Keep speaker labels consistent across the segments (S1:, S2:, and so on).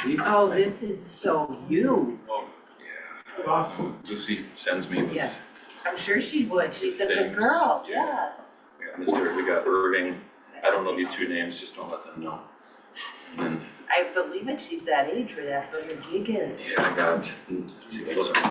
S1: Oh, this is so you.
S2: Oh, yeah. Lucy sends me with.
S1: Yes, I'm sure she would. She's a good
S2: Things,
S1: girl,
S2: yeah.
S1: yes.
S2: We got Irving. I don't know these two names, just don't let them know. And then,
S1: I believe it, she's that age where that's what her gig is.
S2: yeah, I got, let's see, what those are.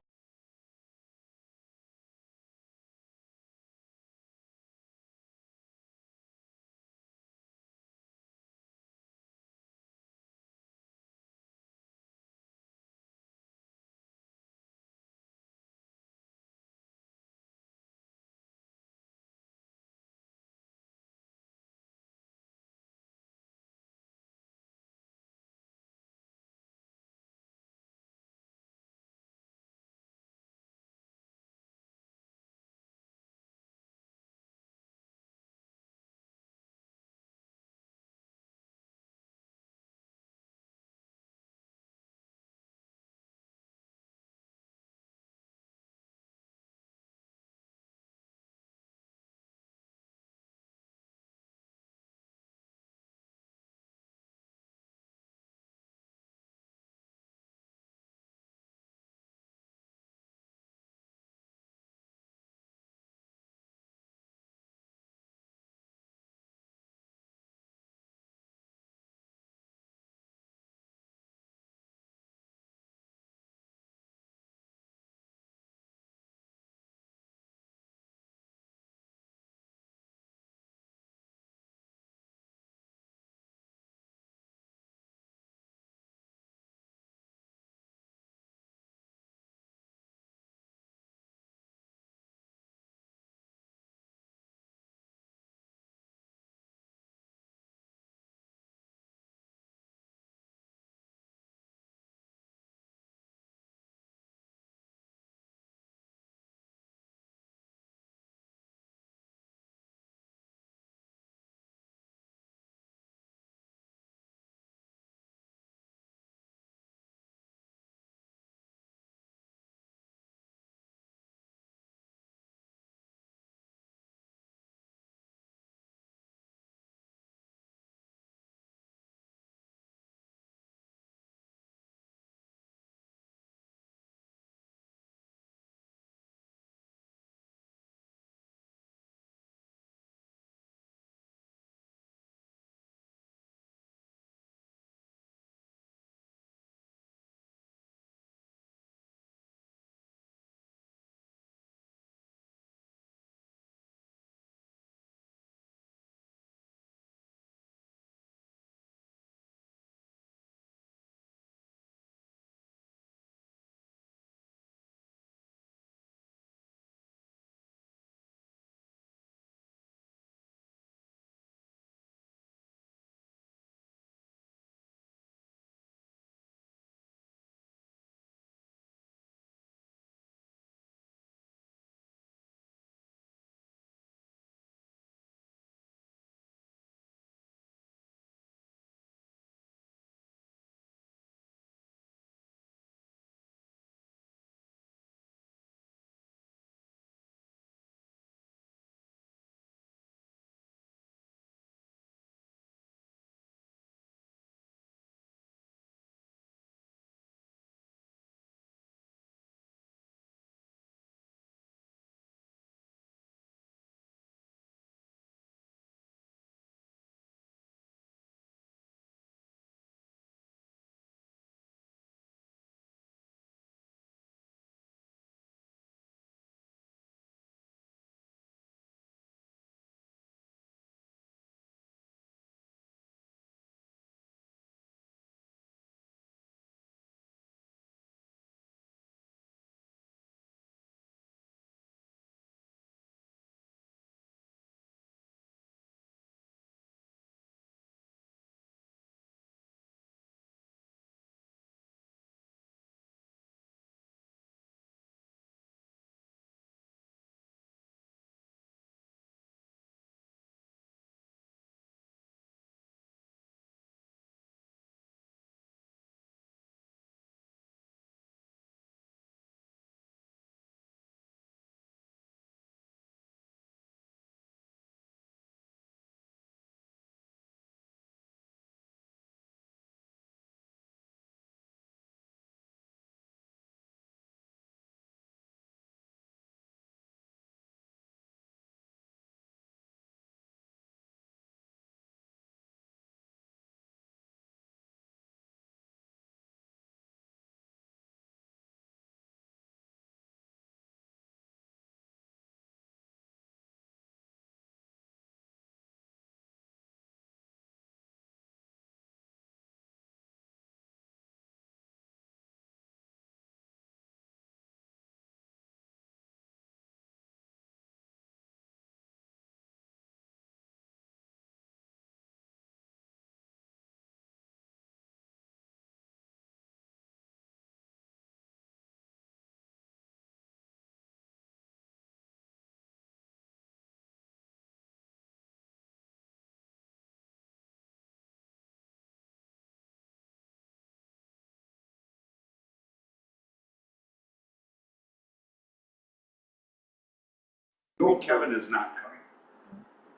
S3: No, Kevin is not coming.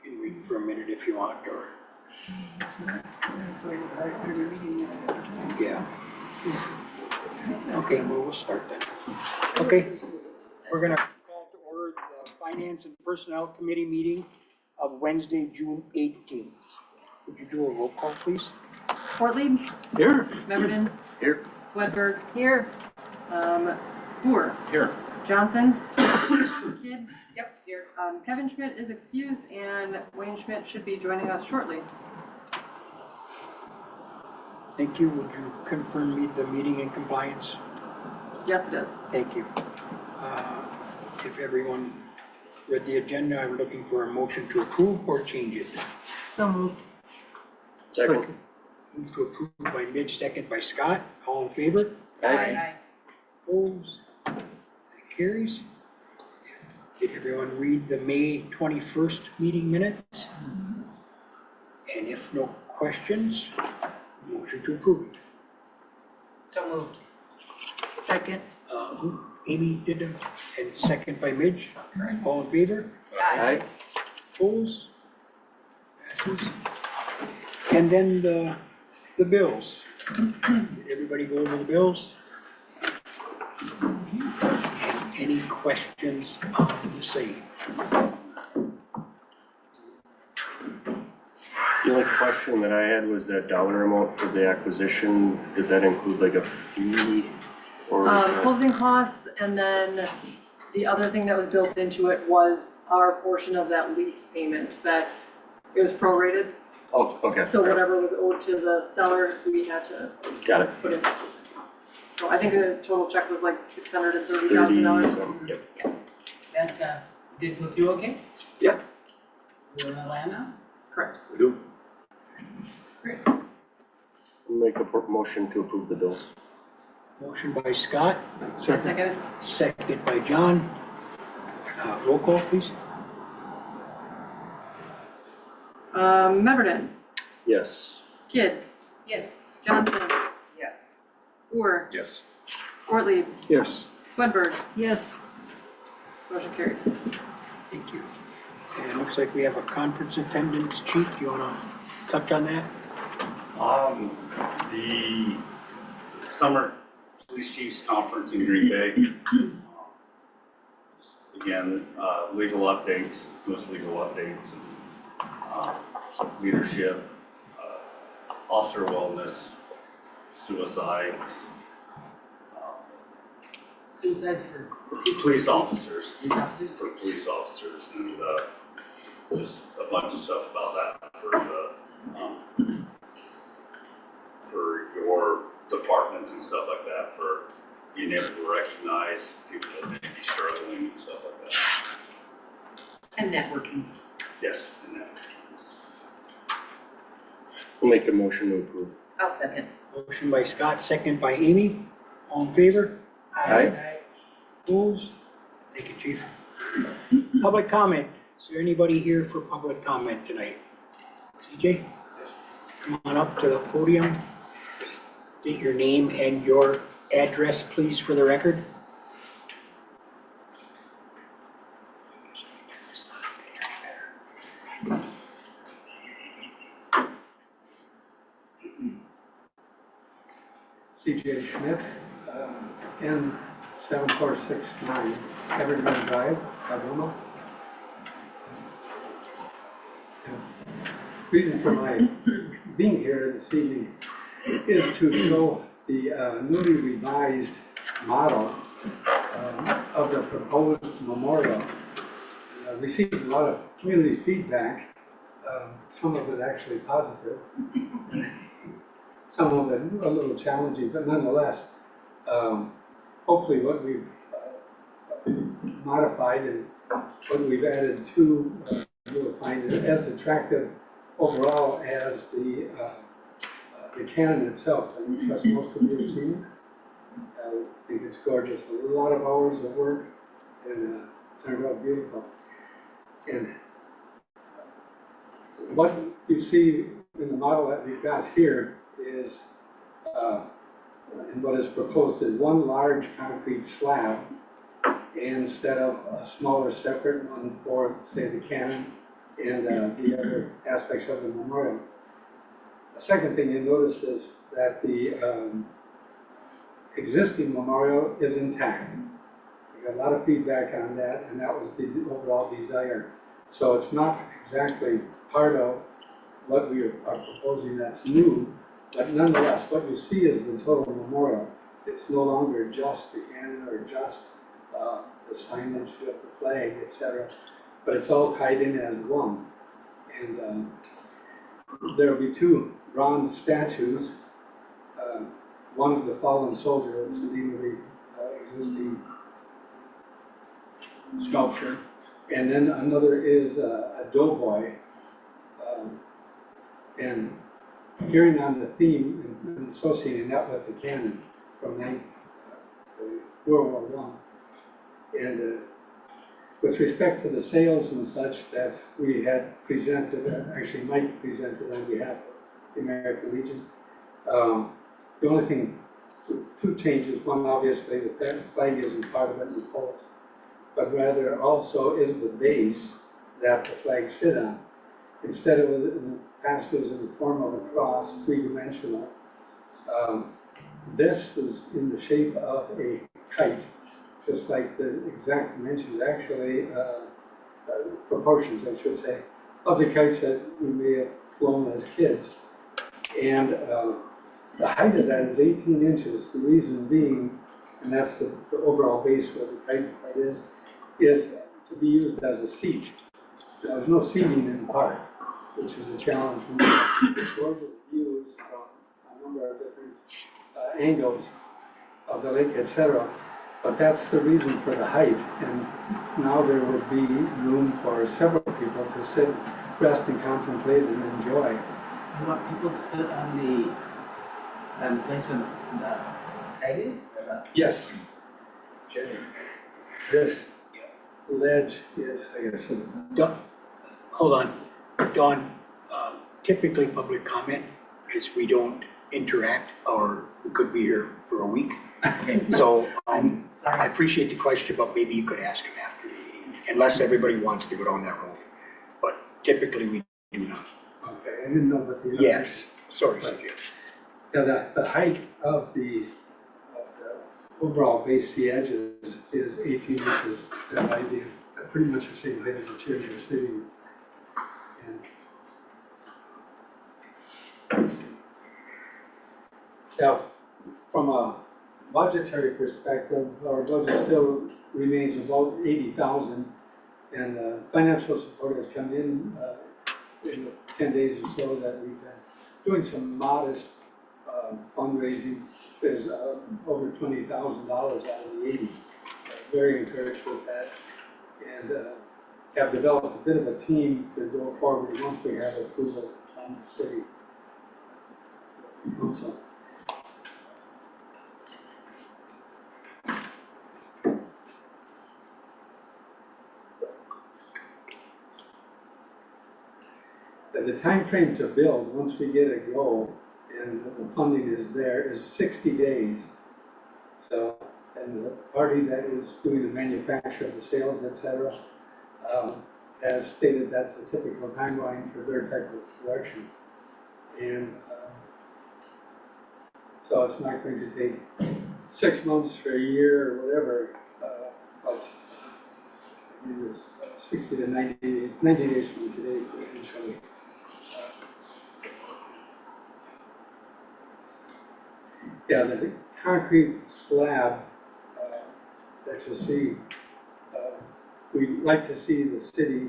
S4: You can read for a minute if you want, or, yeah. Okay, well, we'll start then. Okay, we're gonna call to order the Finance and Personnel Committee meeting of Wednesday, June 18th. Would you do a roll call, please?
S5: Portland,
S4: Here.
S5: Memberton,
S2: Here.
S5: Swedberg. Here. Boer,
S2: Here.
S5: Johnson, Kidd. Yep, here. Kevin Schmidt is excused and Wayne Schmidt should be joining us shortly.
S4: Thank you. Would you confirm me the meeting in compliance?
S5: Yes, it is.
S4: Thank you. If everyone read the agenda, I'm looking for a motion to approve or change it.
S5: So moved.
S2: Second.
S4: Move to approve by Midge, second by Scott. All in favor?
S5: Aye.
S4: Opposed? That carries. Did everyone read the May 21st meeting minutes? And if no questions, motion to approve.
S1: So moved.
S5: Second.
S4: Amy did them, and second by Midge. All in favor?
S1: Aye.
S4: Opposed? Passes. And then the bills. Did everybody go over the bills? And any questions on the same?
S6: The only question that I had was that dollar amount for the acquisition, did that include like a fee? Or is that-
S5: Closing costs, and then the other thing that was built into it was our portion of that lease payment, that it was prorated.
S6: Oh, okay.
S5: So whatever was owed to the seller, we had to
S6: Got it.
S5: put in. So I think the total check was like $630,000.
S6: 30 some, yep.
S7: That, did with you okay?
S6: Yeah.
S7: You're in Atlanta?
S5: Correct.
S6: We do.
S7: Great.
S6: Make a motion to approve the bills.
S4: Motion by Scott,
S5: Second.
S4: second by John. Roll call, please.
S5: Memberton,
S6: Yes.
S5: Kidd,
S7: Yes.
S5: Johnson,
S1: Yes.
S5: Boer,
S2: Yes.
S5: Ortlieb,
S4: Yes.
S5: Swedberg. Yes. Motion carries.
S4: Thank you. And it looks like we have a conference attendance sheet. You want to touch on that?
S3: The summer police chiefs conference in Green Bay. Again, legal updates, most legal updates, leadership, officer wellness, suicides,
S7: Suicides for
S3: police officers,
S7: police officers?
S3: for police officers, and just a bunch of stuff about that for your departments and stuff like that, for being able to recognize people that may be struggling and stuff like that.
S1: And networking.
S3: Yes, and that.
S6: Make a motion to approve.
S1: I'll second.
S4: Motion by Scott, second by Amy. All in favor?
S6: Aye.
S4: Opposed? Thank you, Chief. Public comment. Is there anybody here for public comment tonight? CJ? Come on up to the podium. State your name and your address, please, for the record.
S8: CJ Schmidt, N7469, Evergreen Drive, Algoma. Reason for my being here this evening is to show the newly revised model of the proposed memorial. Received a lot of community feedback, some of it actually positive. Some of it a little challenging, but nonetheless, hopefully what we've modified and what we've added to, you'll find it as attractive overall as the cannon itself. I trust most of you have seen it. I think it's gorgeous, a lot of hours of work, and turned out beautiful. And what you see in the model that we've got here is, and what is proposed is one large concrete slab, instead of a smaller separate one for, say, the cannon and the other aspects of the memorial. The second thing you notice is that the existing memorial is intact. We got a lot of feedback on that, and that was the overall desire. So it's not exactly part of what we are proposing that's new, but nonetheless, what you see is the total memorial. It's no longer just the cannon or just the signage with the flag, etc., but it's all tied in as one. And there will be two bronze statues. One of the fallen soldier, that's the name of the existing sculpture. And then another is a doughboy. And carrying on the theme and associating that with the cannon from World War I. And with respect to the sales and such that we had presented, actually Mike presented on behalf of the American Legion, the only thing, two changes. One, obviously, the flag isn't part of it in the poles, but rather also is the base that the flags sit on. Instead of, in the past, it was in the form of a cross, three-dimensional. This is in the shape of a kite, just like the exact dimensions, actually, proportions, I should say, of the kites that we may have flown as kids. And the height of that is 18 inches. The reason being, and that's the overall base where the kite is to be used as a seat. There's no seating in the park, which is a challenge. Gorgeous views from a number of different angles of the lake, etc. But that's the reason for the height. And now there will be room for several people to sit, rest, and contemplate and enjoy.
S7: You want people to sit on the place where the kite is?
S8: Yes. This ledge is, I guess,
S4: Hold on, Don, typically public comment is we don't interact, or we could be here for a week.
S7: Okay.
S4: So I appreciate the question, but maybe you could ask him after the meeting, unless everybody wants to go down that road. But typically we do not.
S8: okay, I didn't know what the.
S4: Yes, sorry, CJ.
S8: Yeah, the height of the overall base, the edges, is 18 inches. That idea, pretty much the same height as the chairs you're sitting in. Now, from a budgetary perspective, our budget still remains about 80,000, and financial support has come in the 10 days or so that we've been doing some modest fundraising. There's over $20,000 out of the 80. Very encouraged with that, and have developed a bit of a team to go forward once we have approval from the city council. The time frame to build, once we get a go and the funding is there, is 60 days. So, and the party that is doing the manufacture of the sales, etc., has stated that's a typical timeline for their type of production. And so it's not going to take 6 months or a year or whatever, but it is 60 to 90 days, 90 days from today, potentially. Yeah, the concrete slab that you see, we'd like to see the city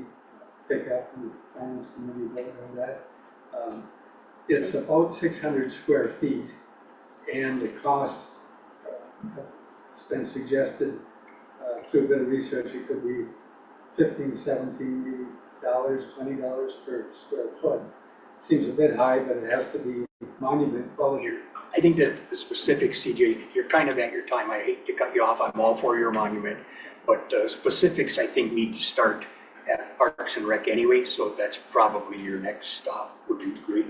S8: pick up and the finance committee vote on that. It's about 600 square feet, and the cost has been suggested through a bit of research. It could be $15, $17, $20 per square foot. Seems a bit high, but it has to be monument quality.
S4: I think that the specifics, CJ, you're kind of at your time. I hate to cut you off. I'm all for your monument. But specifics, I think, need to start at Parks and Rec anyway, so that's probably your next stop. Would you agree?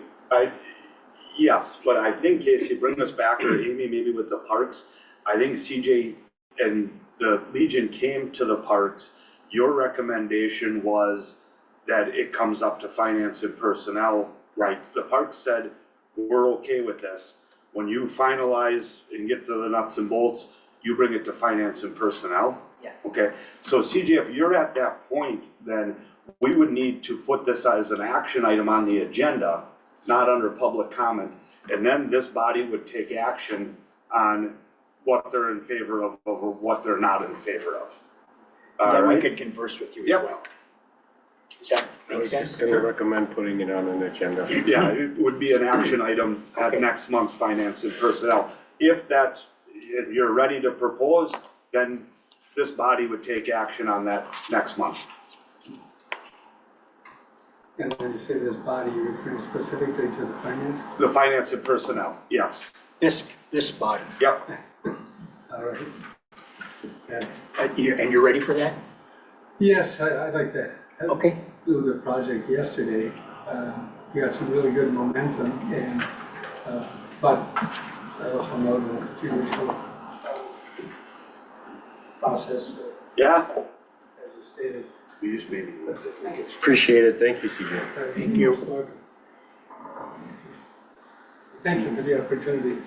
S9: Yes, but I think, Casey, bring us back, or Amy, maybe with the parks, I think CJ and the Legion came to the parks, your recommendation was that it comes up to finance and personnel, like the park said, we're okay with this. When you finalize and get to the nuts and bolts, you bring it to finance and personnel?
S1: Yes.
S9: Okay, so CJ, if you're at that point, then we would need to put this as an action item on the agenda, not under public comment. And then this body would take action on what they're in favor of what they're not in favor of.
S4: And then we
S9: Alright,
S4: could converse with you as
S9: Yep.
S4: well. Does that
S6: I
S4: make
S6: was
S4: sense?
S6: just gonna recommend putting it on an agenda.
S9: yeah, it would be an action item at
S4: Okay.
S9: next month's finance and personnel. If you're ready to propose, then this body would take action on that next month.
S8: And when you say this body, you're referring specifically to the finance?
S9: The finance and personnel, yes,
S4: This body.
S9: yep.
S8: All right. Yeah.
S4: And you're ready for that?
S8: Yes, I'd like to
S4: Okay.
S8: do the project yesterday. We got some really good momentum and, but I also know the judicial process,
S9: Yeah,
S8: as you stated.
S9: you just made me lift it.
S6: Appreciate it, thank you, CJ.
S4: Thank you.
S8: Thank you for the opportunity.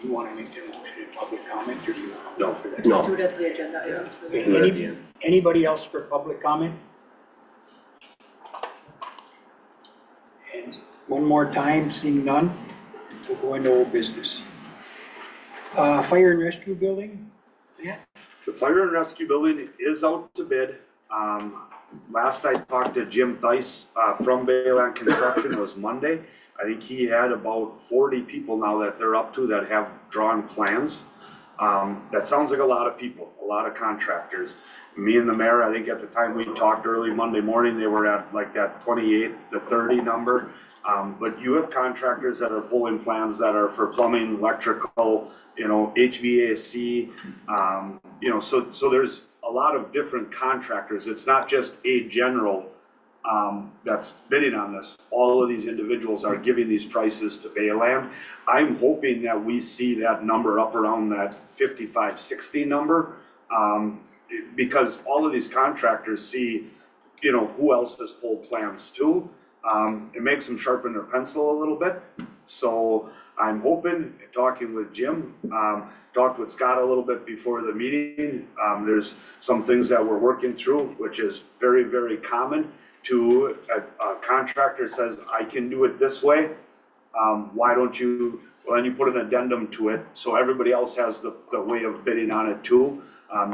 S4: Do you want to make the motion in public comment, or do you?
S9: No.
S4: for that?
S6: No.
S5: Do it as the agenda items for
S4: Okay,
S5: the.
S6: Do it at
S4: any-
S6: the end.
S4: Anybody else for public comment? And one more time, seeing none, we'll go into old business. Fire and rescue building? Yeah,
S9: The fire and rescue building is out to bid. Last I talked to Jim Thice, from Bayland Construction was Monday. I think he had about 40 people now that they're up to that have drawn plans. That sounds like a lot of people, a lot of contractors. Me and the mayor, I think at the time we talked early Monday morning, they were at like that 28 to 30 number. But you have contractors that are pulling plans that are for plumbing, electrical, HVAC. So there's a lot of different contractors. It's not just a general that's bidding on this. All of these individuals are giving these prices to Bayland. I'm hoping that we see that number up around that 55, 60 number. Because all of these contractors see, who else has pulled plans too. It makes them sharpen their pencil a little bit. So I'm hoping, talking with Jim, talked with Scott a little bit before the meeting. There's some things that we're working through, which is very, very common to a contractor says, I can do it this way. Why don't you, well, then you put an addendum to it. So everybody else has the way of bidding on it too.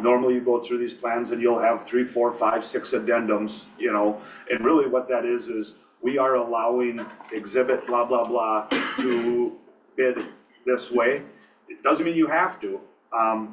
S9: Normally you go through these plans and you'll have 3, 4, 5, 6 addendums, and really what that is we are allowing exhibit blah, blah, blah to bid this way. It doesn't mean you have to,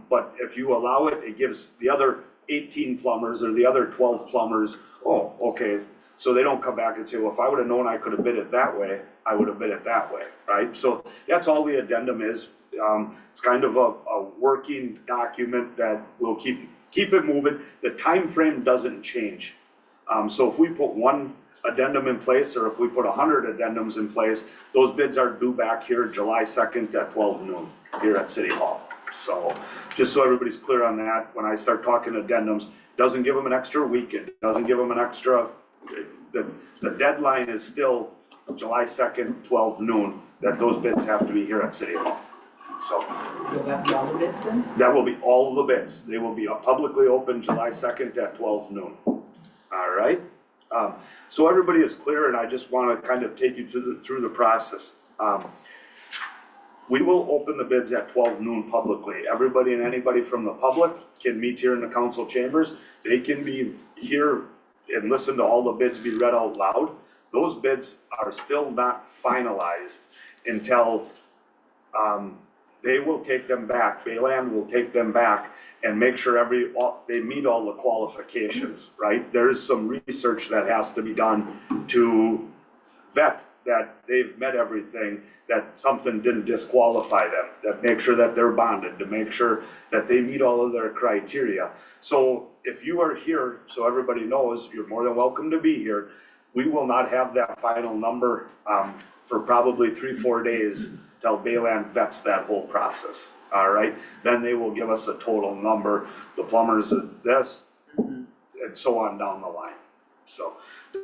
S9: but if you allow it, it gives the other 18 plumbers or the other 12 plumbers, oh, okay. So they don't come back and say, well, if I would have known I could have bid it that way, I would have bid it that way, right? So that's all the addendum is. It's kind of a working document that will keep it moving. The time frame doesn't change. So if we put one addendum in place, or if we put 100 addendums in place, those bids are due back here July 2nd at 12 noon here at City Hall. So just so everybody's clear on that, when I start talking addendums, doesn't give them an extra week, it doesn't give them an extra, the deadline is still July 2nd, 12 noon, that those bids have to be here at City Hall. So
S7: Will that be all the bids then?
S9: that will be all of the bids. They will be publicly open July 2nd at 12 noon. All right? So everybody is clear, and I just want to kind of take you through the process. We will open the bids at 12 noon publicly. Everybody and anybody from the public can meet here in the council chambers. They can be here and listen to all the bids be read out loud. Those bids are still not finalized until they will take them back. Bayland will take them back and make sure they meet all the qualifications, right? There is some research that has to be done to vet that they've met everything, that something didn't disqualify them, that make sure that they're bonded, to make sure that they meet all of their criteria. So if you are here, so everybody knows, you're more than welcome to be here. we will not have that final number, for probably 3-4 days till Bayland vets that whole process, all right? Then they will give us a total number, the plumbers is this, and so on down the line. So,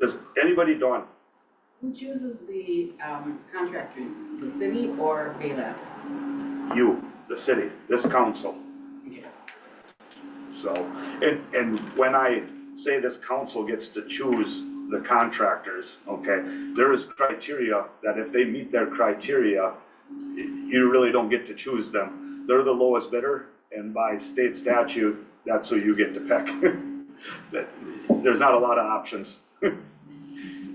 S9: does anybody, Dawn?
S7: Who chooses the contractors, the city or Bayland?
S9: You, the city, this council.
S7: Okay.
S9: So, and when I say this council gets to choose the contractors, okay, there is criteria that if they meet their criteria, you really don't get to choose them. They're the lowest bidder, and by state statute, that's who you get to pick. There's not a lot of options.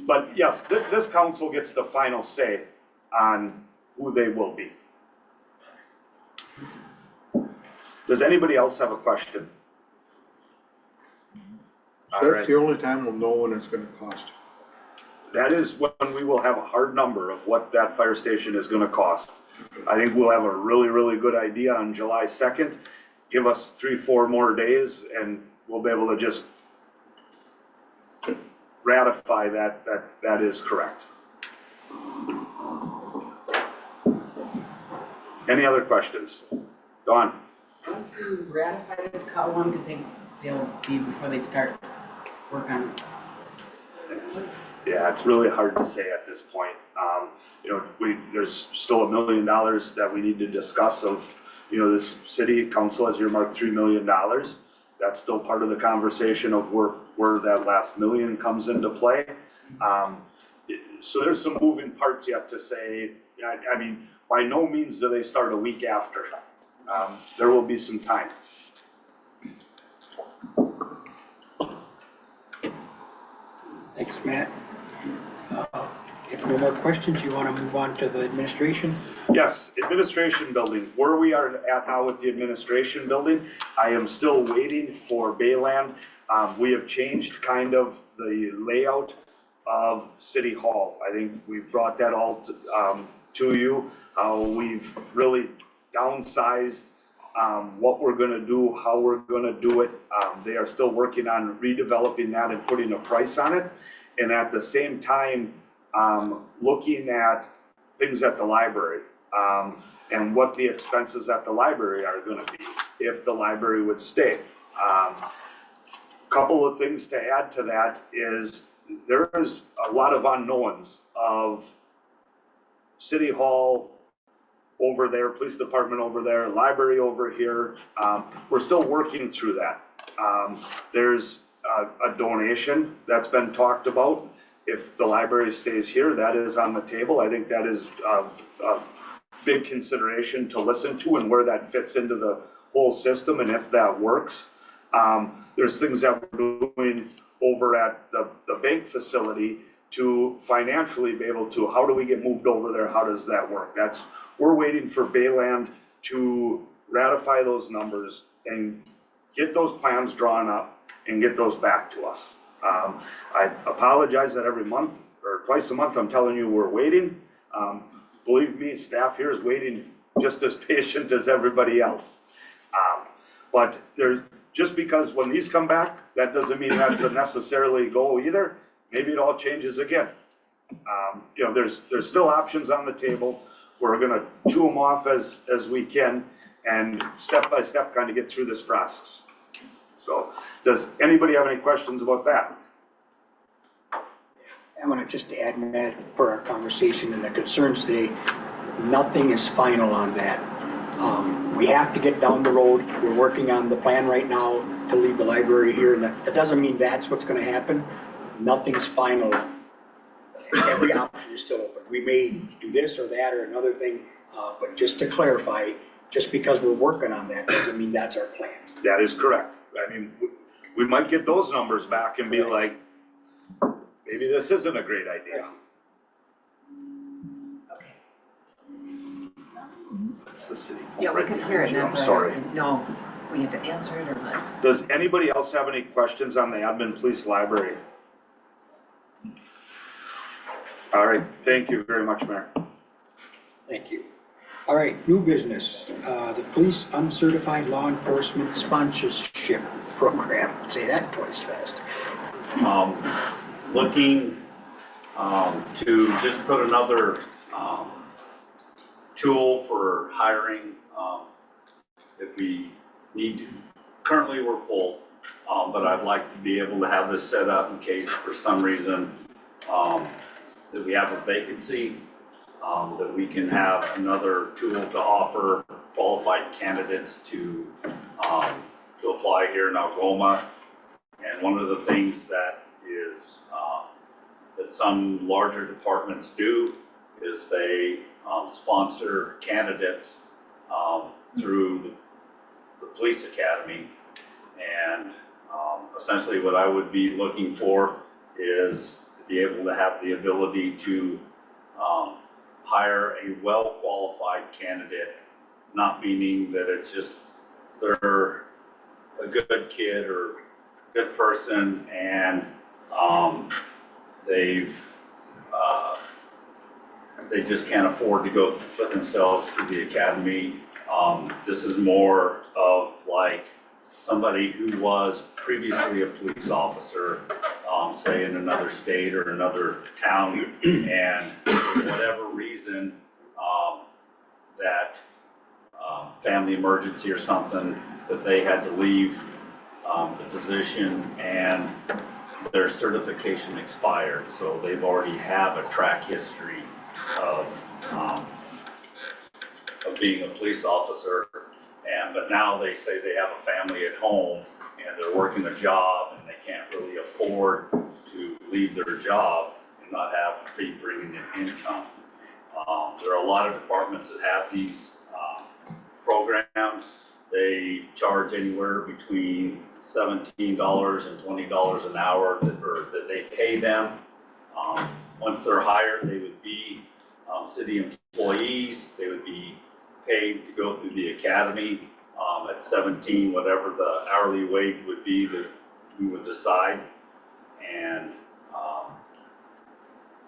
S9: But yes, this council gets the final say on who they will be. Does anybody else have a question? All
S10: That's
S9: right,
S10: the only time we'll know when it's gonna cost.
S9: that is when we will have a hard number of what that fire station is gonna cost. I think we'll have a really, really good idea on July 2nd. Give us 3-4 more days and we'll be able to just ratify that is correct. Any other questions? Dawn?
S7: Once you've ratified it, how long do you think they'll be before they start work on it?
S9: Yeah, it's really hard to say at this point. You know, there's still $1 million that we need to discuss of, you know, this city council has earmarked $3 million. That's still part of the conversation of where that last million comes into play. So there's some moving parts yet to say. I mean, by no means do they start a week after. There will be some time.
S4: Thanks, Matt. If no more questions, you want to move on to the administration?
S9: Yes, administration building, where we are at now with the administration building, I am still waiting for Bayland. We have changed kind of the layout of City Hall. I think we've brought that all to you, how we've really downsized what we're gonna do, how we're gonna do it. They are still working on redeveloping that and putting a price on it. And at the same time, looking at things at the library, and what the expenses at the library are gonna be, if the library would stay. Couple of things to add to that is, there's a lot of unknowns of City Hall over there, police department over there, library over here. We're still working through that. There's a donation that's been talked about. If the library stays here, that is on the table. I think that is a big consideration to listen to and where that fits into the whole system and if that works. There's things that we're doing over at the bank facility to financially be able to, how do we get moved over there? How does that work? We're waiting for Bayland to ratify those numbers and get those plans drawn up and get those back to us. I apologize that every month or twice a month I'm telling you we're waiting. Believe me, staff here is waiting just as patient as everybody else. But just because when these come back, that doesn't mean that's a necessarily go either. Maybe it all changes again. You know, there's still options on the table. We're gonna chew them off as we can and step by step kind of get through this process. So, does anybody have any questions about that?
S4: I want to just add, Matt, for our conversation and the concerns today, nothing is final on that. We have to get down the road. We're working on the plan right now to leave the library here, and that doesn't mean that's what's going to happen. Nothing's final. Every option is still open. We may do this or that or another thing, but just to clarify, just because we're working on that doesn't mean that's our plan.
S9: That is correct. I mean, we might get those numbers back and be like, maybe this isn't a great idea.
S1: Okay.
S9: It's the city phone.
S1: Yeah, we
S9: right
S1: could
S9: behind
S1: hear it,
S9: you. I'm
S1: that's
S9: sorry.
S1: No, we have to answer it or what?
S9: Does anybody else have any questions on the admin police library? All right, thank you very much, Mayor.
S4: Thank you. All right, new business, the Police Uncertified Law Enforcement Sponsorship Program. Say that twice fast.
S3: Looking to just put another, tool for hiring, if we need to. Currently, we're full, but I'd like to be able to have this set up in case for some reason, that we have a vacancy, that we can have another tool to offer qualified candidates to apply here in Algoma. And one of the things that is, that some larger departments do is they sponsor candidates through the police academy. And essentially what I would be looking for is to be able to have the ability to hire a well-qualified candidate, not meaning that it's just they're a good kid or good person and they just can't afford to go put themselves through the academy. This is more of like somebody who was previously a police officer, say in another state or another town, and for whatever reason, that family emergency or something, that they had to leave the position and their certification expired. So they've already have a track history of being a police officer, but now they say they have a family at home and they're working a job and they can't really afford to leave their job and not have fee bringing in income. There are a lot of departments that have these programs. They charge anywhere between $17 and $20 an hour that they pay them. Once they're hired, they would be city employees. They would be paid to go through the academy at 17, whatever the hourly wage would be that we would decide. And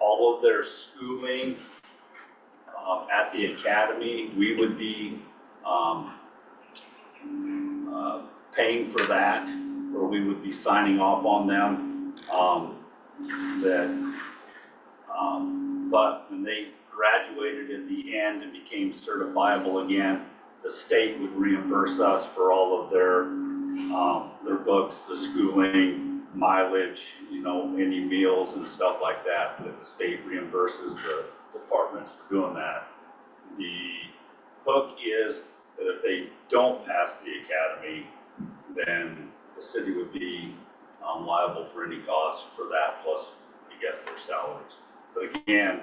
S3: all of their schooling at the academy, we would be paying for that, or we would be signing off on them. But when they graduated in the end and became certifiable again, the state would reimburse us for all of their books, the schooling, mileage, any meals and stuff like that, that the state reimburses the departments for doing that. The hook is that if they don't pass the academy, then the city would be liable for any cost for that, plus, I guess, their salaries. But again,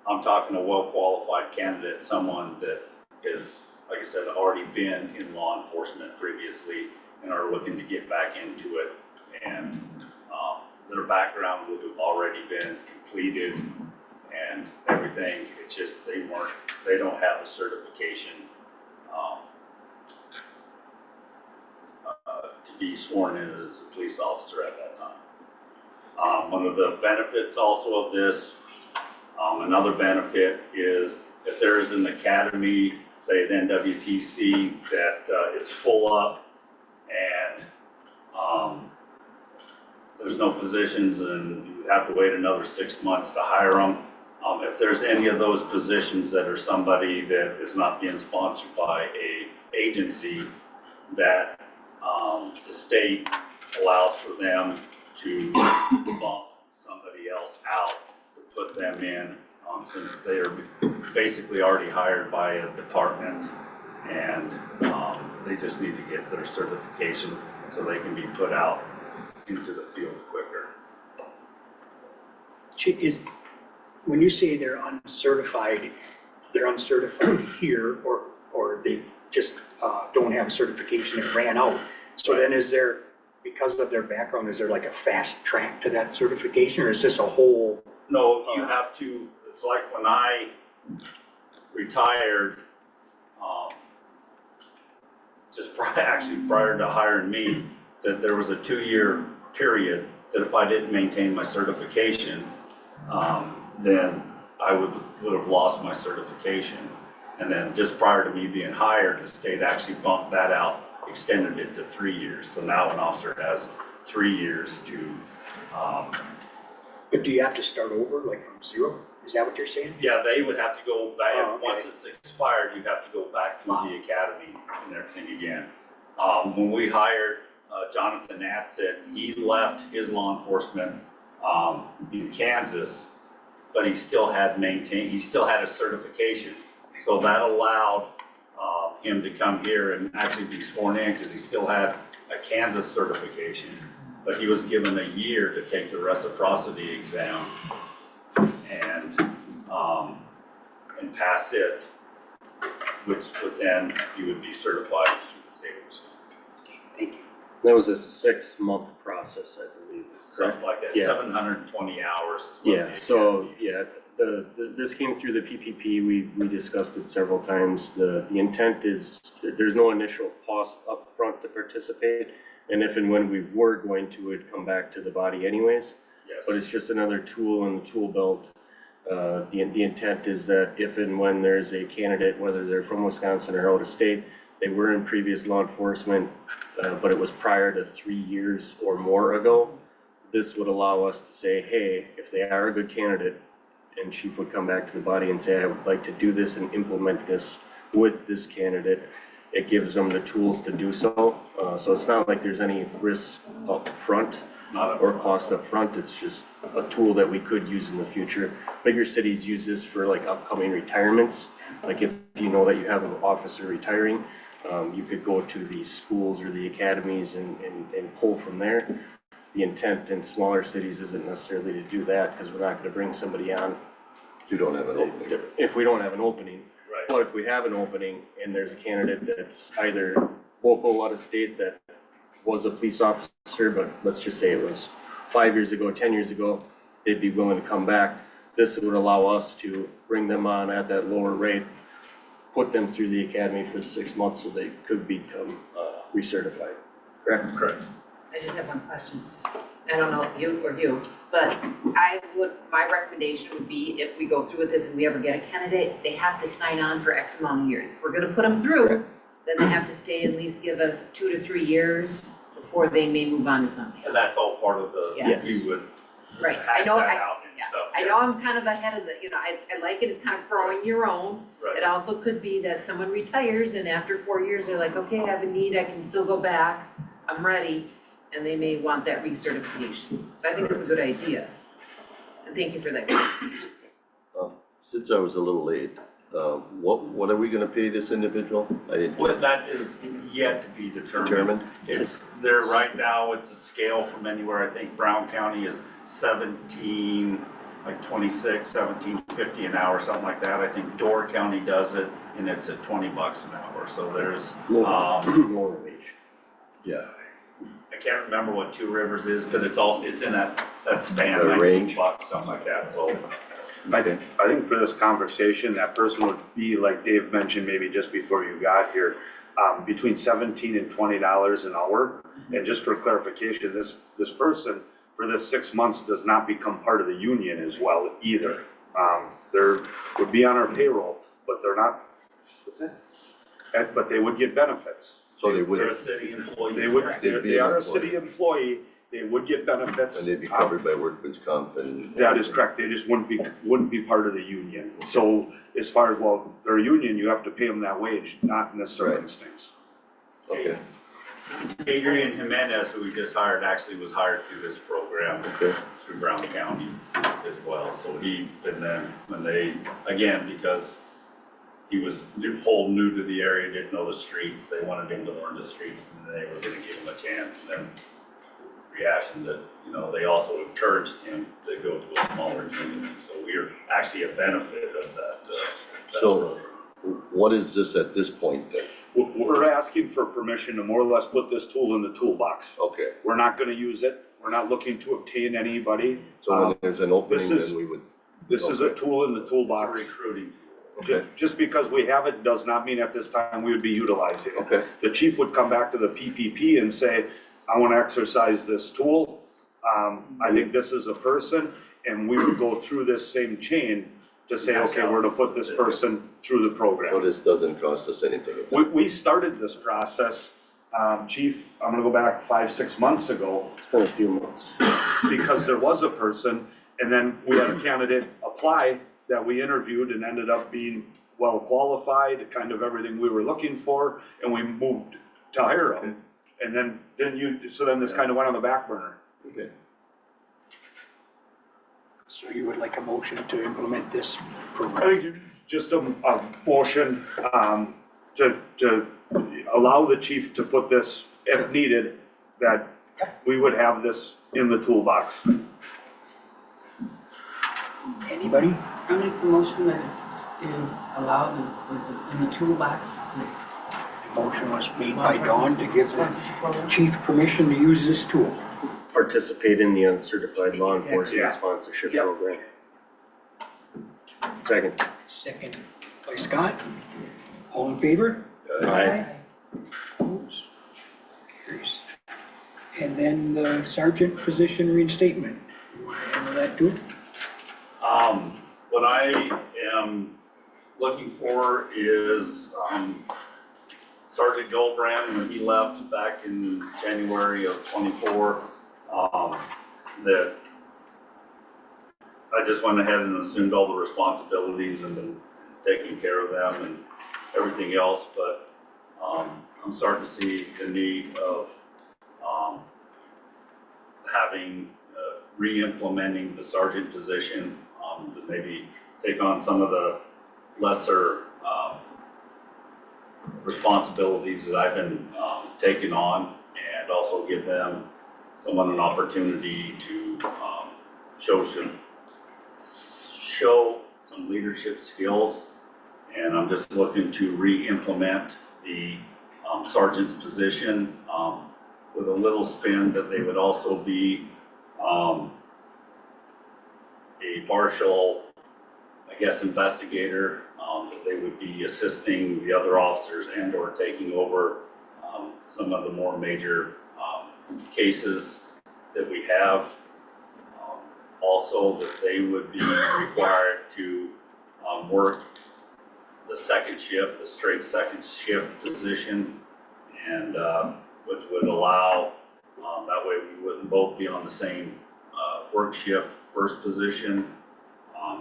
S3: I'm talking a well-qualified candidate, someone that is, like I said, already been in law enforcement previously and are looking to get back into it. And their background would have already been completed and everything. It's just they don't have a certification to be sworn in as a police officer at that time. One of the benefits also of this, another benefit is if there is an academy, say at NWTC, that is full up and there's no positions and you have to wait another 6 months to hire them. If there's any of those positions that are somebody that is not being sponsored by a agency, that the state allows for them to bump somebody else out to put them in, since they are basically already hired by a department and they just need to get their certification so they can be put out into the field quicker.
S4: When you say they're uncertified here, or they just don't have a certification that ran out. So then is there, because of their background, is there like a fast track to that certification, or is this a whole?
S3: No, you have to, it's like when I retired, just prior to hiring me, that there was a 2-year period that if I didn't maintain my certification, then I would have lost my certification. And then just prior to me being hired, the state actually bumped that out, extended it to 3 years. So now an officer has 3 years to
S4: But do you have to start over, like from zero? Is that what you're saying?
S3: Yeah, they would have to go back,
S4: Oh, okay.
S3: once it's expired, you have to go back through the academy and everything again. When we hired Jonathan Natset, he left his law enforcement in Kansas, but he still had a certification. So that allowed him to come here and actually be sworn in, because he still had a Kansas certification. But he was given a year to take the reciprocity exam and pass it, which would then, he would be certified through the state of Wisconsin.
S4: Thank you.
S6: That was a 6-month process, I believe.
S3: Something like that,
S6: Yeah.
S3: 720 hours is what
S6: Yeah,
S3: the
S6: so,
S3: academy-
S6: yeah, this came through the PPP, we discussed it several times. The intent is, there's no initial cost up front to participate, and if and when we were going to, it'd come back to the body anyways.
S3: Yes.
S6: But it's just another tool in the tool belt. The intent is that if and when there's a candidate, whether they're from Wisconsin or out of state, they were in previous law enforcement, but it was prior to 3 years or more ago, this would allow us to say, hey, if they are a good candidate, and chief would come back to the body and say, I would like to do this and implement this with this candidate, it gives them the tools to do so. So it's not like there's any risk up front or cost up front. It's just a tool that we could use in the future. Bigger cities use this for like upcoming retirements. Like if you know that you have an officer retiring, you could go to the schools or the academies and pull from there. The intent in smaller cities isn't necessarily to do that, because we're not gonna bring somebody on
S11: You don't have an opening.
S6: if we don't have an opening.
S3: Right.
S6: But if we have an opening and there's a candidate that's either local, out of state, that was a police officer, but let's just say it was 5 years ago, 10 years ago, they'd be willing to come back. This would allow us to bring them on at that lower rate, put them through the academy for 6 months so they could become recertified. Correct?
S3: Correct.
S1: I just have one question. I don't know if you or you, but my recommendation would be if we go through with this and we ever get a candidate, they have to sign on for X amount of years. If we're gonna put them through, then they have to stay at least give us 2 to 3 years before they may move on to something
S3: And
S1: else.
S3: that's all part of the,
S1: Yes.
S3: we would
S1: Right, I
S3: hash
S1: know,
S3: that
S1: I
S3: out and stuff.
S1: I know I'm kind of ahead of the, I like it, it's kind of growing your own.
S3: Right.
S1: It also could be that someone retires and after 4 years, they're like, okay, I have a need, I can still go back, I'm ready, and they may want that recertification. So I think it's a good idea. And thank you for that.
S11: Since I was a little late, what are we gonna pay this individual? I didn't
S3: Well, that is yet to be determined.
S11: determine.
S3: It's there right now, it's a scale from anywhere, I think Brown County is 17, like 26, 17.50 an hour, something like that. I think Door County does it and it's at $20 an hour. So there's,
S6: Lower wage.
S11: Yeah.
S3: I can't remember what Two Rivers is, but it's in that span,
S11: The
S3: 19
S11: range.
S3: bucks, something like that, so.
S9: I think for this conversation, that person would be, like Dave mentioned, maybe just before you got here, between $17 and $20 an hour. And just for clarification, this person for this 6 months does not become part of the union as well either. They're, would be on our payroll, but they're not, what's that? But they would get benefits.
S11: So they would,
S3: They're a city employee.
S9: They would,
S11: They'd be
S9: they are a
S11: an
S9: city employee, they would get benefits.
S11: and they'd be covered by workman's comp and.
S9: That is correct, they just wouldn't be part of the union. So as far as, well, they're a union, you have to pay them that wage, not in this circumstance.
S11: Okay,
S3: Adrian Jimenez, who we just hired, actually was hired through this program,
S11: okay.
S3: through Brown County as well. So and then when they, again, because he was whole new to the area, didn't know the streets, they wanted him to learn the streets, and they were gonna give him a chance. And then reaction that, they also encouraged him to go to a smaller community. So we're actually a benefit of that.
S11: So what is this at this point then?
S9: We're asking for permission to more or less put this tool in the toolbox.
S11: Okay,
S9: We're not gonna use it, we're not looking to obtain anybody.
S11: so when there's an opening,
S9: this is-
S11: then we would,
S9: This is a tool in the
S3: It's a
S9: toolbox.
S3: recruiting.
S11: okay,
S9: Just because we have it does not mean at this time we would be utilizing it.
S11: okay,
S9: The chief would come back to the PPP and say, I wanna exercise this tool. I think this is a person, and we would go through this same chain to say, okay, we're gonna put this person through the
S11: so
S9: program.
S11: this doesn't cost us anything.
S9: We started this process, chief, I'm gonna go back 5, 6 months ago,
S6: It's been a few months.
S9: because there was a person, And then we had a candidate apply that we interviewed and ended up being well qualified, kind of everything we were looking for, and we moved to hire him. And then so then this kind of went on the back burner.
S11: Okay.
S4: So you would like a motion to implement this
S9: I
S4: program?
S9: think just a motion, to allow the chief to put this, if needed, that we would have this in the toolbox.
S4: Anybody?
S7: I make the motion that it is allowed, is in the toolbox, this
S4: The motion was made by Dawn to give the
S7: sponsorship program.
S4: chief permission to use this tool.
S6: Participate in the uncertified law enforcement
S9: Yeah.
S6: sponsorship
S9: Yep.
S6: program. Second.
S4: Second by Scott. All in favor?
S6: Aye.
S4: Opposed? Carries. And then the sergeant position reinstatement. You want to handle that too?
S3: What I am looking for is, Sergeant Goldbrand, when he left back in January of '24, that I just went ahead and assumed all the responsibilities and been taking care of them and everything else, but, I'm starting to see the need of, having, re-implementing the sergeant position, to maybe take on some of the lesser, responsibilities that I've been, taking on, and also give them, someone an opportunity to, show some leadership skills. And I'm just looking to re-implement the, sergeant's position, with a little spin that they would also be, a partial, I guess, investigator, that they would be assisting the other officers and or taking over, some of the more major, cases that we have. Also, that they would be required to, work the second shift, the straight second shift position, and, which would allow, that way we wouldn't both be on the same, work shift first position,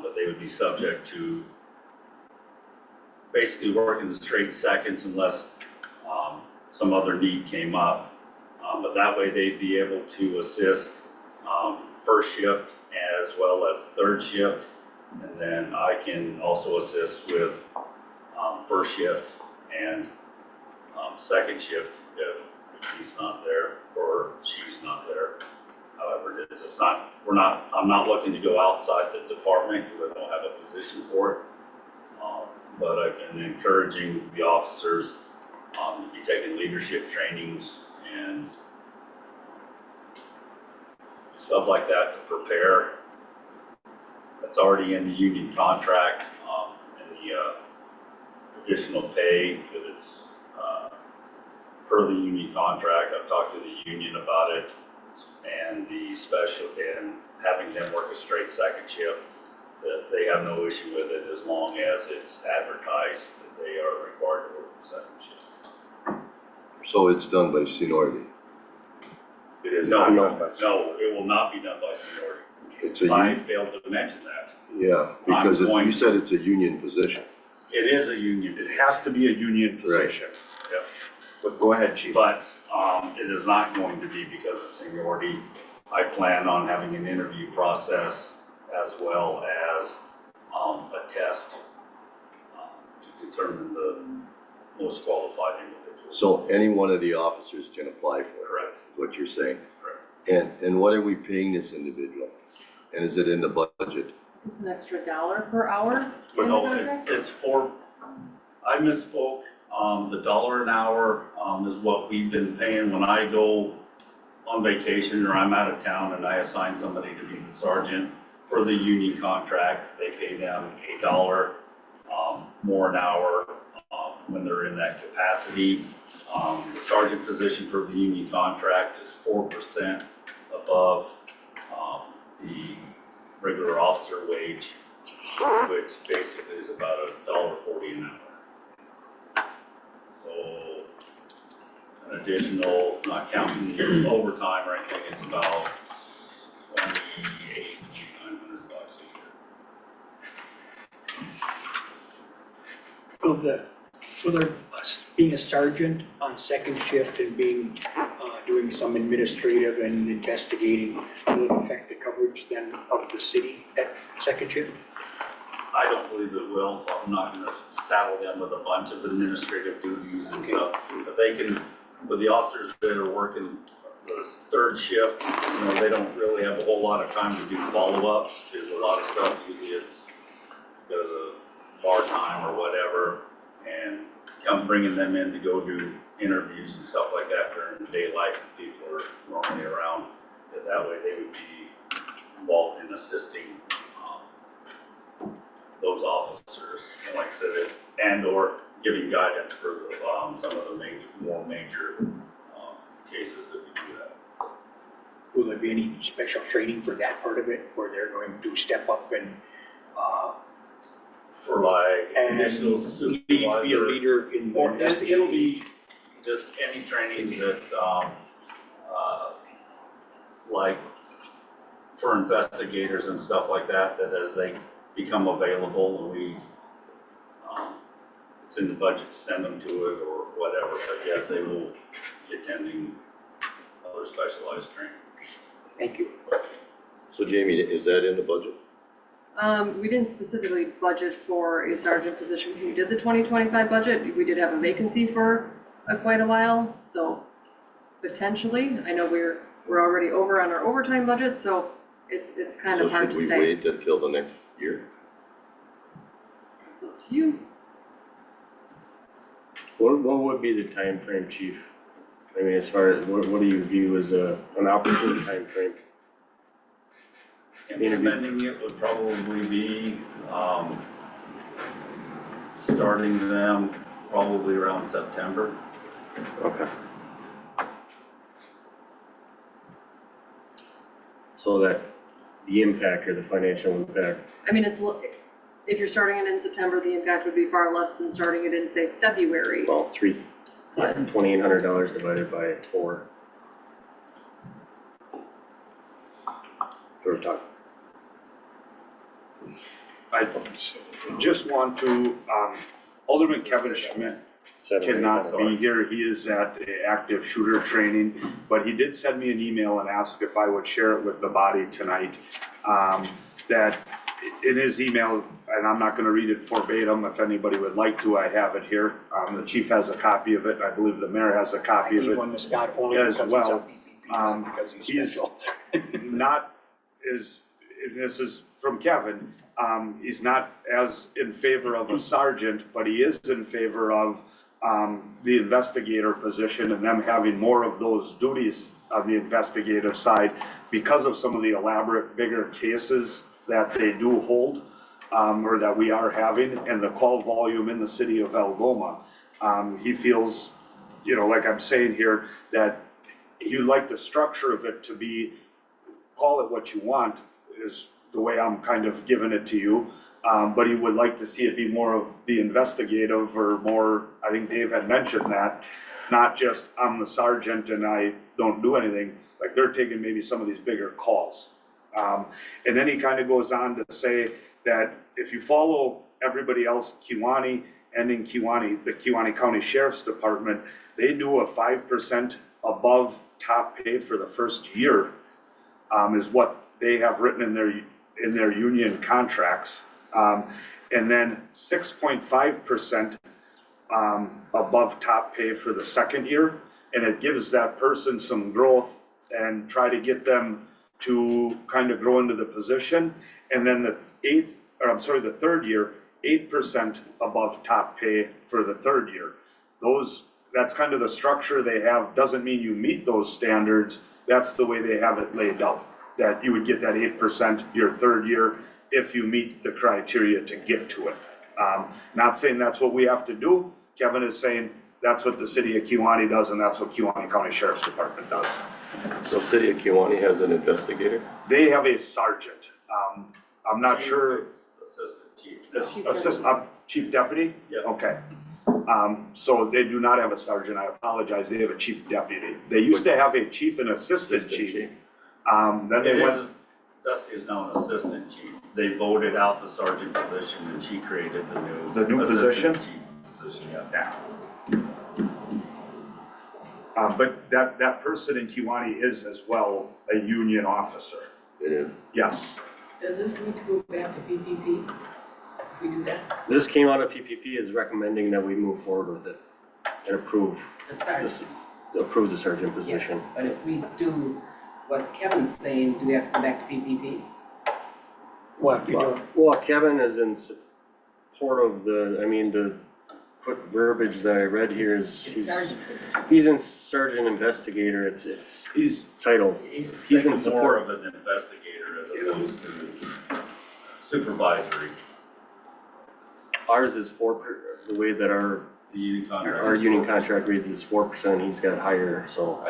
S3: but they would be subject to basically working the straight seconds unless, some other need came up. But that way they'd be able to assist, first shift as well as third shift. And then I can also assist with, first shift and, second shift if he's not there or she's not there. However it is, I'm not looking to go outside the department because I don't have a position for it. But I've been encouraging the officers, to be taking leadership trainings and stuff like that to prepare. That's already in the union contract, and the, additional pay that it's, per the union contract. I've talked to the union about it and the special, and having them work a straight second shift, that they have no issue with it as long as it's advertised that they are required to work the second shift.
S11: So it's done by seniority?
S9: It is
S3: No,
S9: not
S3: no,
S9: done by-
S3: it will not be done by seniority.
S11: It's a,
S3: I failed to mention that.
S11: yeah, because
S3: I'm going
S11: you said it's a union position.
S3: It is a union
S9: It
S3: position.
S9: has to be a union position.
S3: Yep.
S9: But go ahead, chief.
S3: But, it is not going to be because of seniority. I plan on having an interview process as well as, a test, to determine the most qualified individual.
S11: So any one of the officers can apply for it,
S3: Correct,
S11: is what you're saying?
S3: correct.
S11: And what are we paying this individual? And is it in the budget?
S5: It's an extra $1 per hour
S3: But
S5: in the
S3: no,
S5: contract?
S3: it's for, I misspoke, the $1 an hour, is what we've been paying when I go on vacation or I'm out of town and I assign somebody to be the sergeant. For the union contract, they pay them $1, more an hour, when they're in that capacity. The sergeant position for the union contract is 4% above, the regular officer wage, which basically is about $1.40 an hour. So an additional, not counting overtime or anything, it's about $28,900
S4: Will there, being a sergeant on second shift and being, doing some administrative and investigating, will it affect the coverage then of the city at second shift?
S3: I don't believe it will. I'm not gonna saddle them with a bunch of administrative duties and stuff. But they can, with the officers that are working the third shift, you know, they don't really have a whole lot of time to do follow-up. There's a lot of stuff, usually it's because of bar time or whatever. And come bringing them in to go do interviews and stuff like that during daylight, people are normally around. That way they would be involved in assisting those officers, and like I said, and or giving guidance for some of the more major cases that we do that.
S4: Will there be any special training for that part of it, where they're going to step up and,
S3: For like initial
S4: be a
S3: supervisor.
S4: leader in the
S3: Or it'll
S4: investigation?
S3: be just any trainings that, like for investigators and stuff like that, that as they become available and we, it's in the budget to send them to it or whatever, but yes, they will be attending other specialized training.
S4: Thank you.
S11: So Jamie, is that in the budget?
S5: We didn't specifically budget for a sergeant position when we did the 2025 budget. We did have a vacancy for quite a while, so potentially, I know we're already over on our overtime budget, so it's kind of hard to
S11: So should
S5: say.
S11: we wait until the next year?
S5: It's up to you.
S6: What would be the time frame, chief? I mean, as far as, what do you view as an opportune time frame?
S3: Implementing it would probably be, starting them probably around September.
S6: Okay. So that the impact or the financial impact,
S5: I mean, if you're starting it in September, the impact would be far less than starting it in, say, February.
S6: well, $2,800 divided by 4. We're talking.
S9: I just want to, Alderman Kevin Schmidt cannot be here. He is at active shooter training, but he did send me an email and ask if I would share it with the body tonight. That in his email, and I'm not gonna read it verbatim, if anybody would like to, I have it here. The chief has a copy of it, and I believe the mayor has a
S4: I
S9: copy of
S4: gave
S9: it.
S4: one to Scott only
S9: as
S4: because he's
S9: well.
S4: a PPP, not because he's
S9: He's-
S4: special.
S9: Not is, and this is from Kevin, he's not as in favor of a sergeant, but he is in favor of the investigator position and them having more of those duties on the investigative side because of some of the elaborate, bigger cases that they do hold, or that we are having, and the call volume in the city of Algoma. He feels, you know, like I'm saying here, that you'd like the structure of it to be, call it what you want, is the way I'm kind of giving it to you. But he would like to see it be more of the investigative or more, I think Dave had mentioned that, not just I'm the sergeant and I don't do anything, like they're taking maybe some of these bigger calls. And then he kind of goes on to say that if you follow everybody else, Kewanee and in Kewanee, the Kewanee County Sheriff's Department, they do a 5% above top pay for the first year, is what they have written in their union contracts. And then 6.5% above top pay for the second year. And it gives that person some growth and try to get them to kind of grow into the position. And then the third year, 8% above top pay for the third year. That's kind of the structure they have. Doesn't mean you meet those standards. That's the way they have it laid out, that you would get that 8% your third year if you meet the criteria to get to it. Not saying that's what we have to do. Kevin is saying that's what the city of Kewanee does, and that's what Kewanee County Sheriff's Department does.
S11: So city of Kewanee has an investigator?
S9: They have a sergeant. I'm not sure,
S3: Assistant chief.
S9: chief deputy?
S3: Yeah.
S9: Okay. So they do not have a sergeant, I apologize, they have a chief deputy. They used to have a chief and assistant chief. Then
S3: It
S9: they went,
S3: is, Dusty is now an assistant chief. They voted out the sergeant position and she created the new.
S9: The new
S3: assistant
S9: position?
S3: chief. position yet.
S9: Yeah. But that person in Kiwanee is as well a union officer.
S11: It is.
S9: Yes.
S7: Does this need to go back to PPP if we do that?
S6: This came out of PPP is recommending that we move forward with it and approve
S7: The sergeants?
S6: the sergeant position.
S7: But if we do what Kevin's saying, do we have to go back to PPP?
S4: What if you do?
S6: Well, Kevin is in support of the quick verbiage that I read here is,
S7: It's sergeant position.
S6: he's in sergeant investigator, it's
S9: He's,
S6: title. He's in
S3: More
S6: support.
S3: of an investigator as opposed to supervisory.
S6: Ours is the way that our
S3: The union contract.
S6: Our union contract reads is 4%, he's got higher, so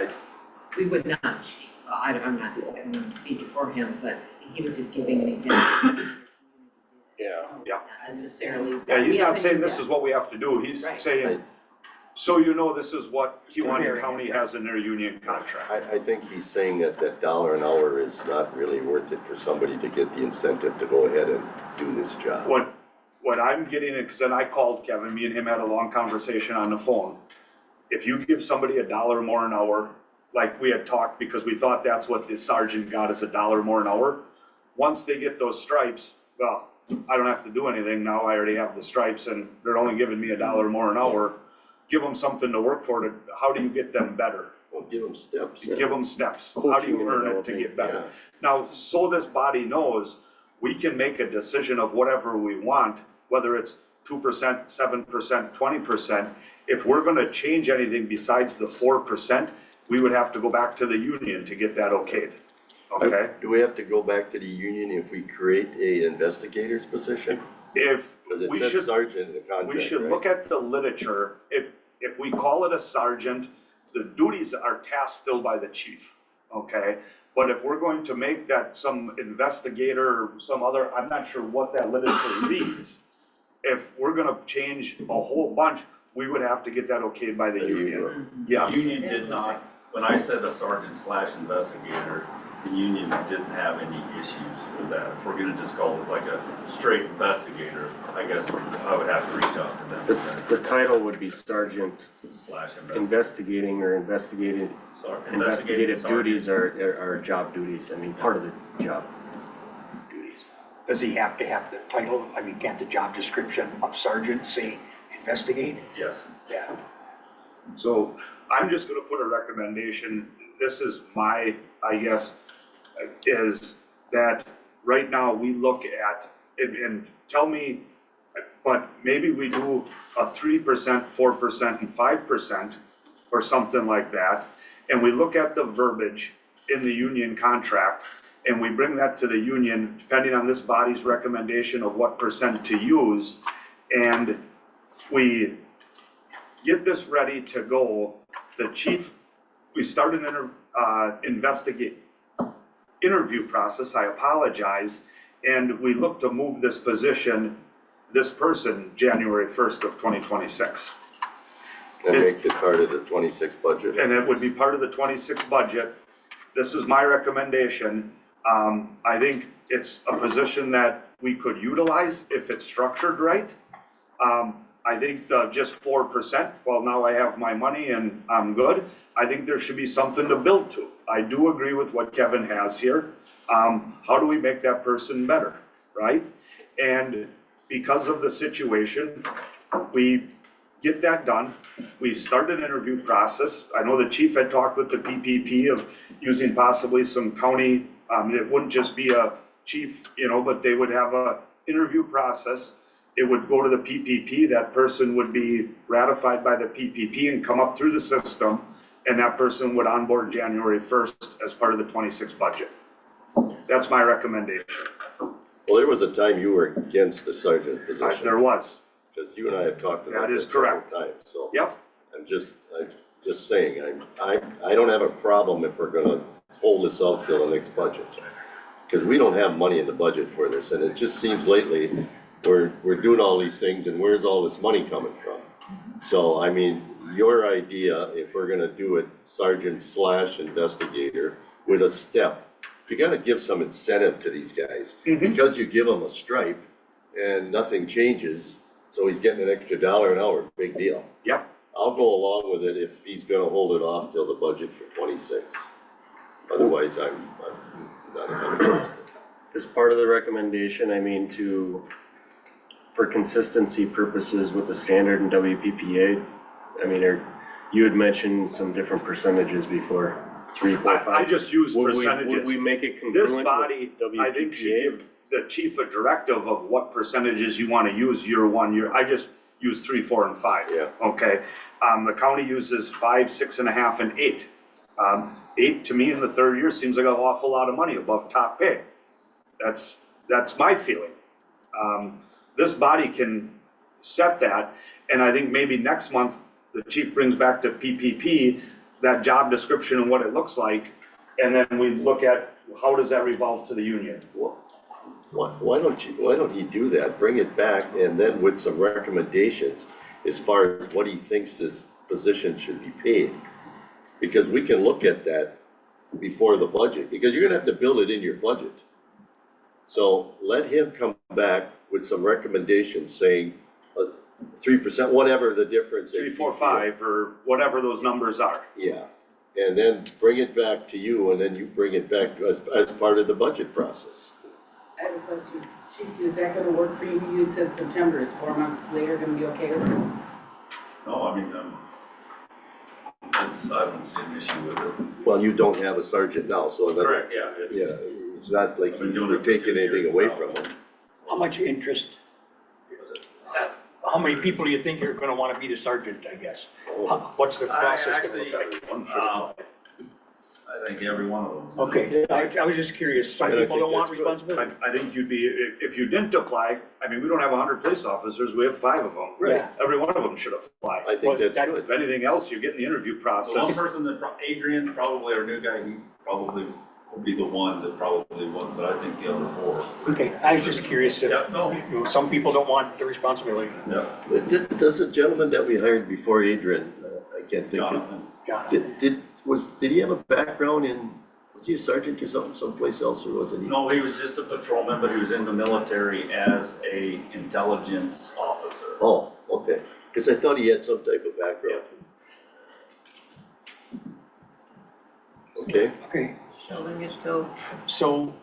S1: We would not, I'm not speaking for him, but he was just giving an example.
S6: yeah.
S9: Yeah.
S1: Not necessarily.
S9: yeah, he's
S1: We have
S9: not
S1: to
S9: saying
S1: do
S9: this
S1: that.
S9: is what we have to do. He's
S1: Right.
S9: saying, so you know, this is what Kiwanee
S4: comparing
S9: County
S4: it.
S9: has in their union contract.
S11: I think he's saying that $1 an hour is not really worth it for somebody to get the incentive to go ahead and do this job.
S9: What I'm getting, because then I called Kevin, me and him had a long conversation on the phone. If you give somebody $1 more an hour, like we had talked, because we thought that's what the sergeant got is $1 more an hour. Once they get those stripes, well, I don't have to do anything now, I already have the stripes and they're only giving me $1 more an hour. Give them something to work for, how do you get them better?
S11: Well, give them steps.
S9: Give them steps, how do
S6: Coaching
S9: you
S6: and
S9: earn it to
S6: developing,
S9: get better? Now, so this body knows, we can make a decision of whatever we want, whether it's 2%, 7%, 20%. If we're gonna change anything besides the 4%, we would have to go back to the union to get that okayed, okay?
S11: Do we have to go back to the union if we create a investigator's position?
S9: If,
S11: Because
S9: we
S11: it says
S9: should,
S11: sergeant in the contract,
S9: we should
S11: right?
S9: look at the literature, if we call it a sergeant, the duties are tasked still by the chief, okay? But if we're going to make that some investigator or some other, I'm not sure what that literature reads. If we're gonna change a whole bunch, we would have to get that okayed by the union.
S3: The
S9: Yes,
S3: union did not, when I said a sergeant / investigator, the union didn't have any issues with that. If we're gonna just call it like a straight investigator, I guess I would have to reach out to them.
S6: The title would be sergeant
S3: / investigator.
S6: investigating or investigated,
S3: Sorry,
S6: investigative
S3: sergeant.
S6: duties are job duties, part of the job duties.
S4: Does he have to have the title? I mean, can't the job description of sergeant say investigate?
S3: Yes.
S4: Yeah.
S9: so I'm just gonna put a recommendation, this is my, I guess, is that right now we look at, and tell me, but maybe we do a 3%, 4%, and 5%, or something like that, and we look at the verbiage in the union contract, and we bring that to the union, depending on this body's recommendation of what percent to use, and we get this ready to go. The chief, we start an interview process, I apologize, and we look to move this person, January 1st of 2026.
S11: And make it part of the 26 budget.
S9: And it would be part of the 26 budget. This is my recommendation. I think it's a position that we could utilize if it's structured right. I think just 4%, well, now I have my money and I'm good. I think there should be something to build to. I do agree with what Kevin has here. How do we make that person better, right? And because of the situation, we get that done. We start an interview process. I know the chief had talked with the PPP of using possibly some county, it wouldn't just be a chief, but they would have a interview process. It would go to the PPP, that person would be ratified by the PPP and come up through the system, and that person would onboard January 1st as part of the 26 budget. That's my recommendation.
S11: Well, there was a time you were against the sergeant position.
S9: There was,
S11: Because you and I have talked about
S9: That is
S11: this several
S9: correct.
S11: times, so.
S9: yep,
S11: I'm just saying, I don't have a problem if we're gonna hold this out till the next budget. Because we don't have money in the budget for this, and it just seems lately, we're doing all these things, and where's all this money coming from? So, I mean, your idea, if we're gonna do it sergeant / investigator with a step, you gotta give some incentive to these guys. Because you give them a stripe and nothing changes, it's So he's getting an extra $1 an hour, big deal.
S9: Yep,
S11: I'll go along with it if he's gonna hold it off till the budget for 26. Otherwise, I'm not 100%.
S6: As part of the recommendation, I mean, for consistency purposes with the standard and WPPA, I mean, you had mentioned some different percentages before, 3, 4, 5.
S9: I just use
S6: Would
S9: percentages.
S6: we make it
S9: This
S6: congruent
S9: body,
S6: with
S9: I think, should
S6: WPPA?
S9: give the chief a directive of what percentages you wanna use year one, I just use 3, 4, and 5.
S11: Yeah.
S9: Okay, the county uses 5, 6.5, and 8. 8 to me in the third year seems like an awful lot of money above top pay. That's my feeling. This body can set that, and I think maybe next month, the chief brings back to PPP that job description and what it looks like, and then we look at how does that revolve to the union?
S11: Why don't he do that, bring it back, and then with some recommendations as far as what he thinks this position should be paid? Because we can look at that before the budget, because you're gonna have to build it in your budget. So let him come back with some recommendations saying 3%, whatever the difference.
S9: 3, 4, 5, or whatever those numbers are.
S11: Yeah, and then bring it back to you, and then you bring it back to us as part of the budget process.
S7: I have a question. Chief, is that gonna work for you? You said September, is 4 months later gonna be okay with you?
S3: No, I mean, I don't see an issue with it.
S11: Well, you don't have a sergeant now, so that,
S3: Correct, yeah, it's.
S11: yeah, it's not like
S3: I've been
S11: he's
S3: doing it for
S11: taking
S3: 2 years
S11: anything away
S3: now.
S11: from him.
S4: How much interest, how many people do you think are gonna wanna be the sergeant, I guess? What's the process gonna look like?
S3: I think every one of them.
S4: Okay, I was just curious, some
S11: And I
S4: people
S11: think
S4: don't want
S11: that's good.
S4: responsibility.
S9: I think you'd be, if you didn't apply, I mean, we don't have 100 police officers, we have 5 of them.
S11: Right.
S4: Yeah.
S9: Every one of them should apply.
S11: I think that's good.
S9: If anything else, you get in the interview
S3: The one
S9: process.
S3: person that, Adrian, probably our new guy, he probably will be the one that probably wouldn't, but I think the other 4.
S4: Okay, I was just curious if,
S3: Yeah, no.
S4: you know, some people don't want the responsibility.
S3: Yeah.
S11: Does the gentleman that we hired before Adrian, I can't think of,
S3: Jonathan.
S4: Jonathan.
S11: did he have a background in, was he a sergeant or something someplace else, or wasn't he?
S3: No, he was just a patrolman, but he was in the military as a intelligence officer.
S11: Oh, okay, because I thought he had some type of background. Okay,
S4: Okay,
S5: Shelving it till,
S4: so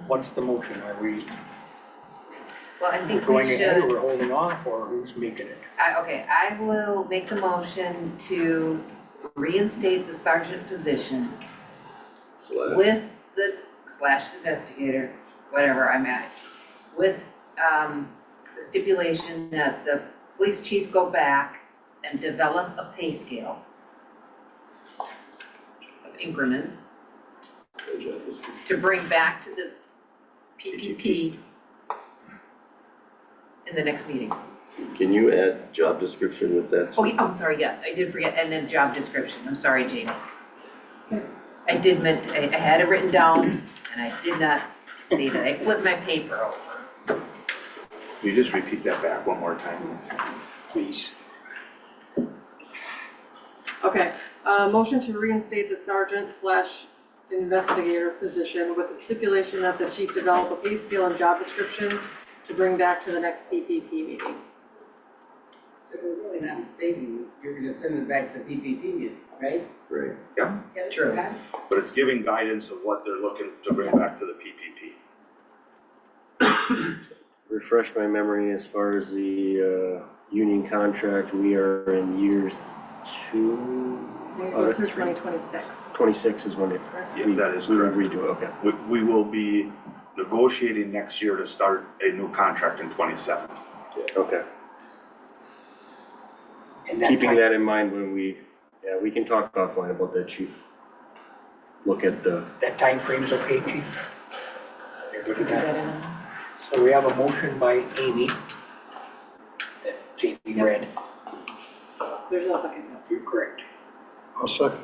S4: what's the motion? Are we
S1: Well, I think we
S4: going ahead or
S1: should,
S4: we're holding off or who's making it?
S1: I will make the motion to reinstate the sergeant position with the / investigator, whatever I'm at, with the stipulation that the police chief go back and develop a pay scale of increments to bring back to the PPP in the next meeting.
S11: can you add job description with that?
S1: Oh, I'm sorry, yes, I did forget, and then job description, I'm sorry, Jamie. I had it written down, and I did not state it, I flipped my paper over.
S9: You just repeat that back one more time.
S4: Please.
S5: okay, motion to reinstate the sergeant / investigator position with the stipulation that the chief develop a pay scale and job description to bring back to the next PPP meeting.
S7: So we're really not stating, you're gonna send it back to the PPP meeting, right?
S11: Right.
S7: Yeah,
S1: True.
S7: Scott?
S9: But it's giving guidance of what they're looking to bring back to the PPP.
S6: Refresh my memory as far as the union contract, we are in year 2,
S5: I think it goes through 2026.
S6: 26 is when it.
S9: Yeah,
S6: we-
S9: that is
S6: we
S9: correct.
S6: redo it, okay.
S9: We will be negotiating next year to start a new contract in 27.
S6: Okay,
S4: And that
S6: keeping
S4: time-
S6: that in mind when we can talk offline about that, chief. Look at the,
S4: That timeframe's okay, chief? You're good with that? So we have a motion by Amy that Jamie
S5: Yep.
S4: read.
S5: There's no second.
S4: You're correct.
S10: I'll second.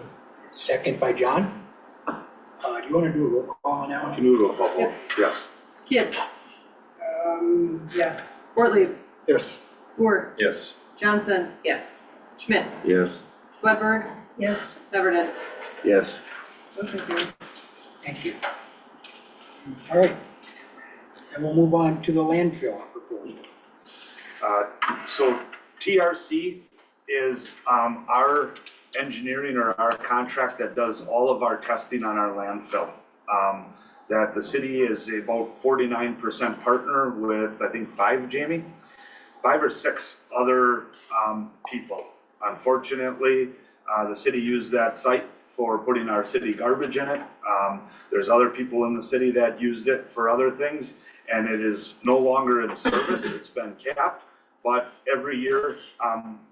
S4: Second by John. Do you wanna do a roll call on that one?
S9: Can you do a roll call?
S5: Yep.
S9: Yes.
S5: Kid,
S7: Yeah.
S5: Ortlieb,
S10: Yes.
S5: Ward,
S2: Yes.
S5: Johnson,
S1: Yes.
S5: Schmidt,
S11: Yes.
S5: Swedberg. Yes. Beverden.
S6: yes.
S5: Motion carries.
S4: Thank you. All right. And we'll move on to the landfill proposal.
S9: So TRC is our engineering or our contract that does all of our testing on our landfill. That the city is about 49% partner with, I think, five or six other people. Unfortunately, the city used that site for putting our city garbage in it. There's other people in the city that used it for other things, and it is no longer in service. It's been capped. But every year,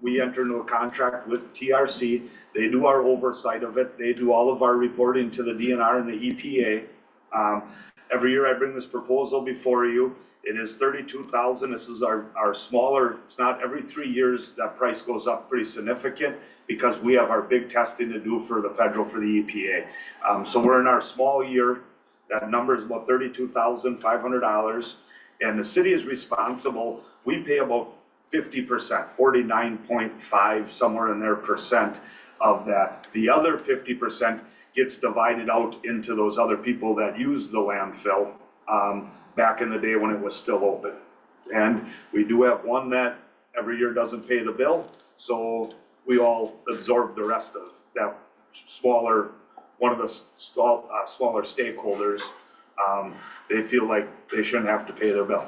S9: we enter into a contract with TRC. They do our oversight of it. They do all of our reporting to the DNR and the EPA. Every year I bring this proposal before you. It is $32,000. This is our smaller, it's not every 3 years that price goes up pretty significant because we have our big testing to do for the federal, for the EPA. So we're in our small year. That number is about $32,500. And the city is responsible. We pay about 50%, 49.5, somewhere in there percent of that. The other 50% gets divided out into those other people that use the landfill back in the day when it was still open. And we do have one that every year doesn't pay the bill, so we all absorb the rest of that smaller, one of the smaller stakeholders. They feel like they shouldn't have to pay their bill.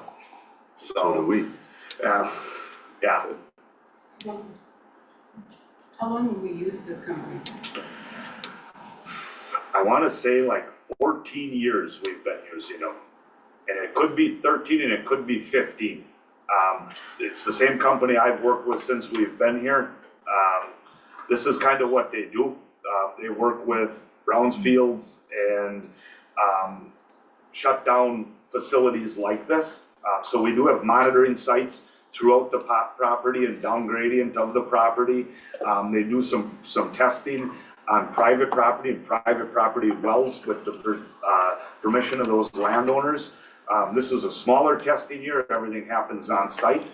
S11: So do we.
S9: Yeah.
S7: How long have we used this company?
S9: I wanna say like 14 years we've been using them. And it could be 13 and it could be 15. It's the same company I've worked with since we've been here. This is kind of what they do. They work with Brownsfields and shut down facilities like this. So we do have monitoring sites throughout the property and down gradient of the property. They do some testing on private property and private property wells with the permission of those landowners. This is a smaller testing year, everything happens on site.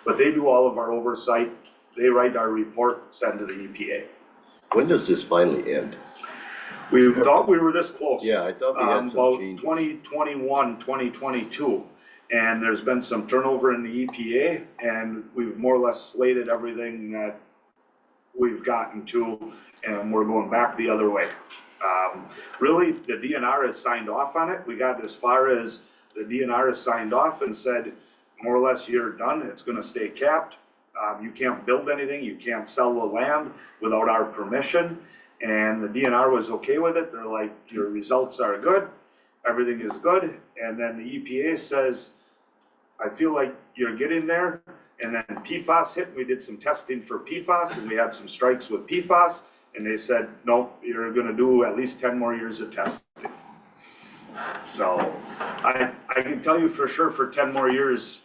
S9: But they do all of our oversight, they write our report, send to the EPA.
S11: When does this finally end?
S9: We thought we were this close.
S11: Yeah, I thought we had some
S9: About
S11: changes.
S9: 2021, 2022. And there's been some turnover in the EPA, and we've more or less slated everything that we've gotten to, and we're going back the other way. Really, the DNR has signed off on it. We got as far as the DNR has signed off and said, more or less, you're done, it's gonna stay capped. You can't build anything, you can't sell the land without our permission. And the DNR was okay with it. They're like, your results are good, everything is good. And then the EPA says, I feel like you're getting there. And then PFAS hit, we did some testing for PFAS, and we had some strikes with PFAS. And they said, nope, you're gonna do at least 10 more years of testing. So I can tell you for sure for 10 more years,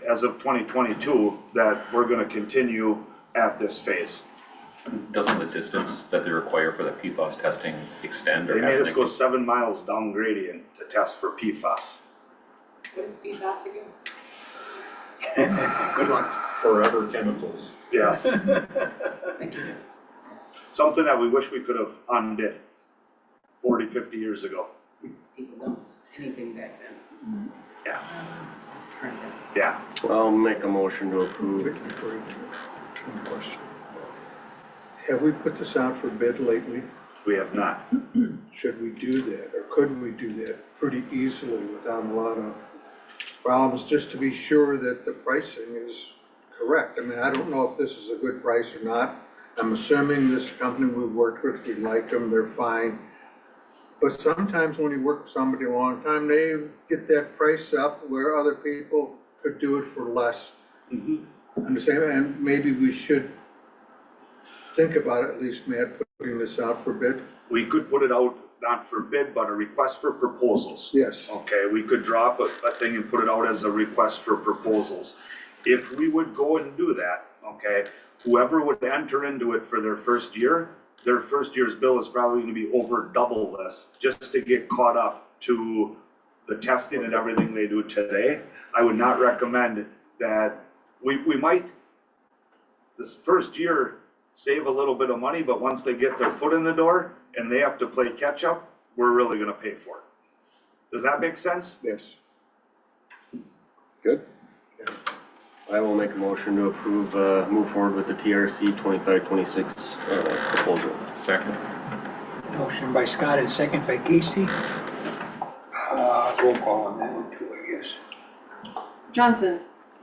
S9: as of 2022, that we're gonna continue at this phase.
S2: Doesn't the distance that they require for the PFAS testing extend or
S9: They made
S2: has
S9: us
S2: it?
S9: go 7 miles down gradient to test for PFAS.
S7: What is PFAS again?
S4: Good luck.
S10: Forever chemicals.
S9: Yes,
S7: Thank you.
S9: something that we wish we could have undid 40, 50 years ago.
S7: People don't use anything back then.
S9: Yeah.
S7: That's current.
S9: Yeah,
S6: I'll make a motion to approve.
S10: Before you do one question. Have we put this out for bid lately?
S9: we have not.
S10: Should we do that, or could we do that pretty easily without a lot of problems, just to be sure that the pricing is correct? I mean, I don't know if this is a good price or not. I'm assuming this company we worked with, we liked them, they're fine. But sometimes when you work with somebody a long time, they get that price up where other people could do it for less. Understand, and maybe we should think about it, at least, Matt, putting this out for bid.
S9: We could put it out, not for bid, but a request for proposals.
S10: Yes.
S9: Okay, we could drop a thing and put it out as a request for proposals. If we would go and do that, okay, whoever would enter into it for their first year's bill is probably gonna be over double this, just to get caught up to the testing and everything they do today. I would not recommend that, we might, this first year, save a little bit of money, but once they get their foot in the door and they have to play catch up, we're really gonna pay for it. Does that make sense?
S10: Yes.
S11: Good?
S6: I will make a motion to approve, move forward with the TRC 25-26 proposal.
S2: Second.
S4: Motion by Scott and second by Casey. Roll call on that one too, I guess.
S5: Johnson,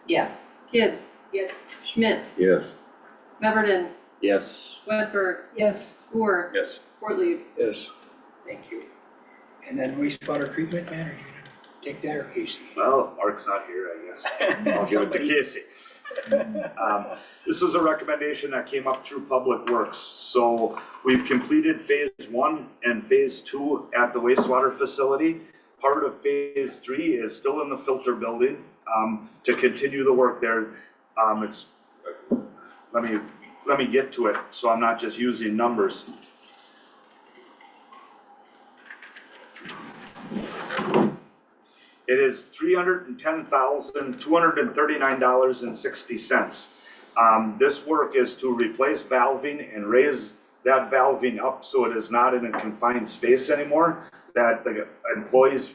S1: Yes.
S5: Kidd,
S7: Yes.
S5: Schmidt,
S11: Yes.
S5: Beverden,
S6: Yes.
S5: Swedberg,
S7: Yes.
S5: Moore,
S2: Yes.
S5: Worthley.
S10: Yes.
S4: Thank you. And then wastewater treatment, man, are you gonna take that or Casey?
S9: Well, if Mark's not here, I guess I'll give it to Casey. This was a recommendation that came up through Public Works. So we've completed phase 1 and phase 2 at the wastewater facility. Part of phase 3 is still in the filter building, to continue the work there. Let me get to it, so I'm not just using numbers. It is $310,239.60. This work is to replace valving and raise that valving up so it is not in a confined space anymore, that the employees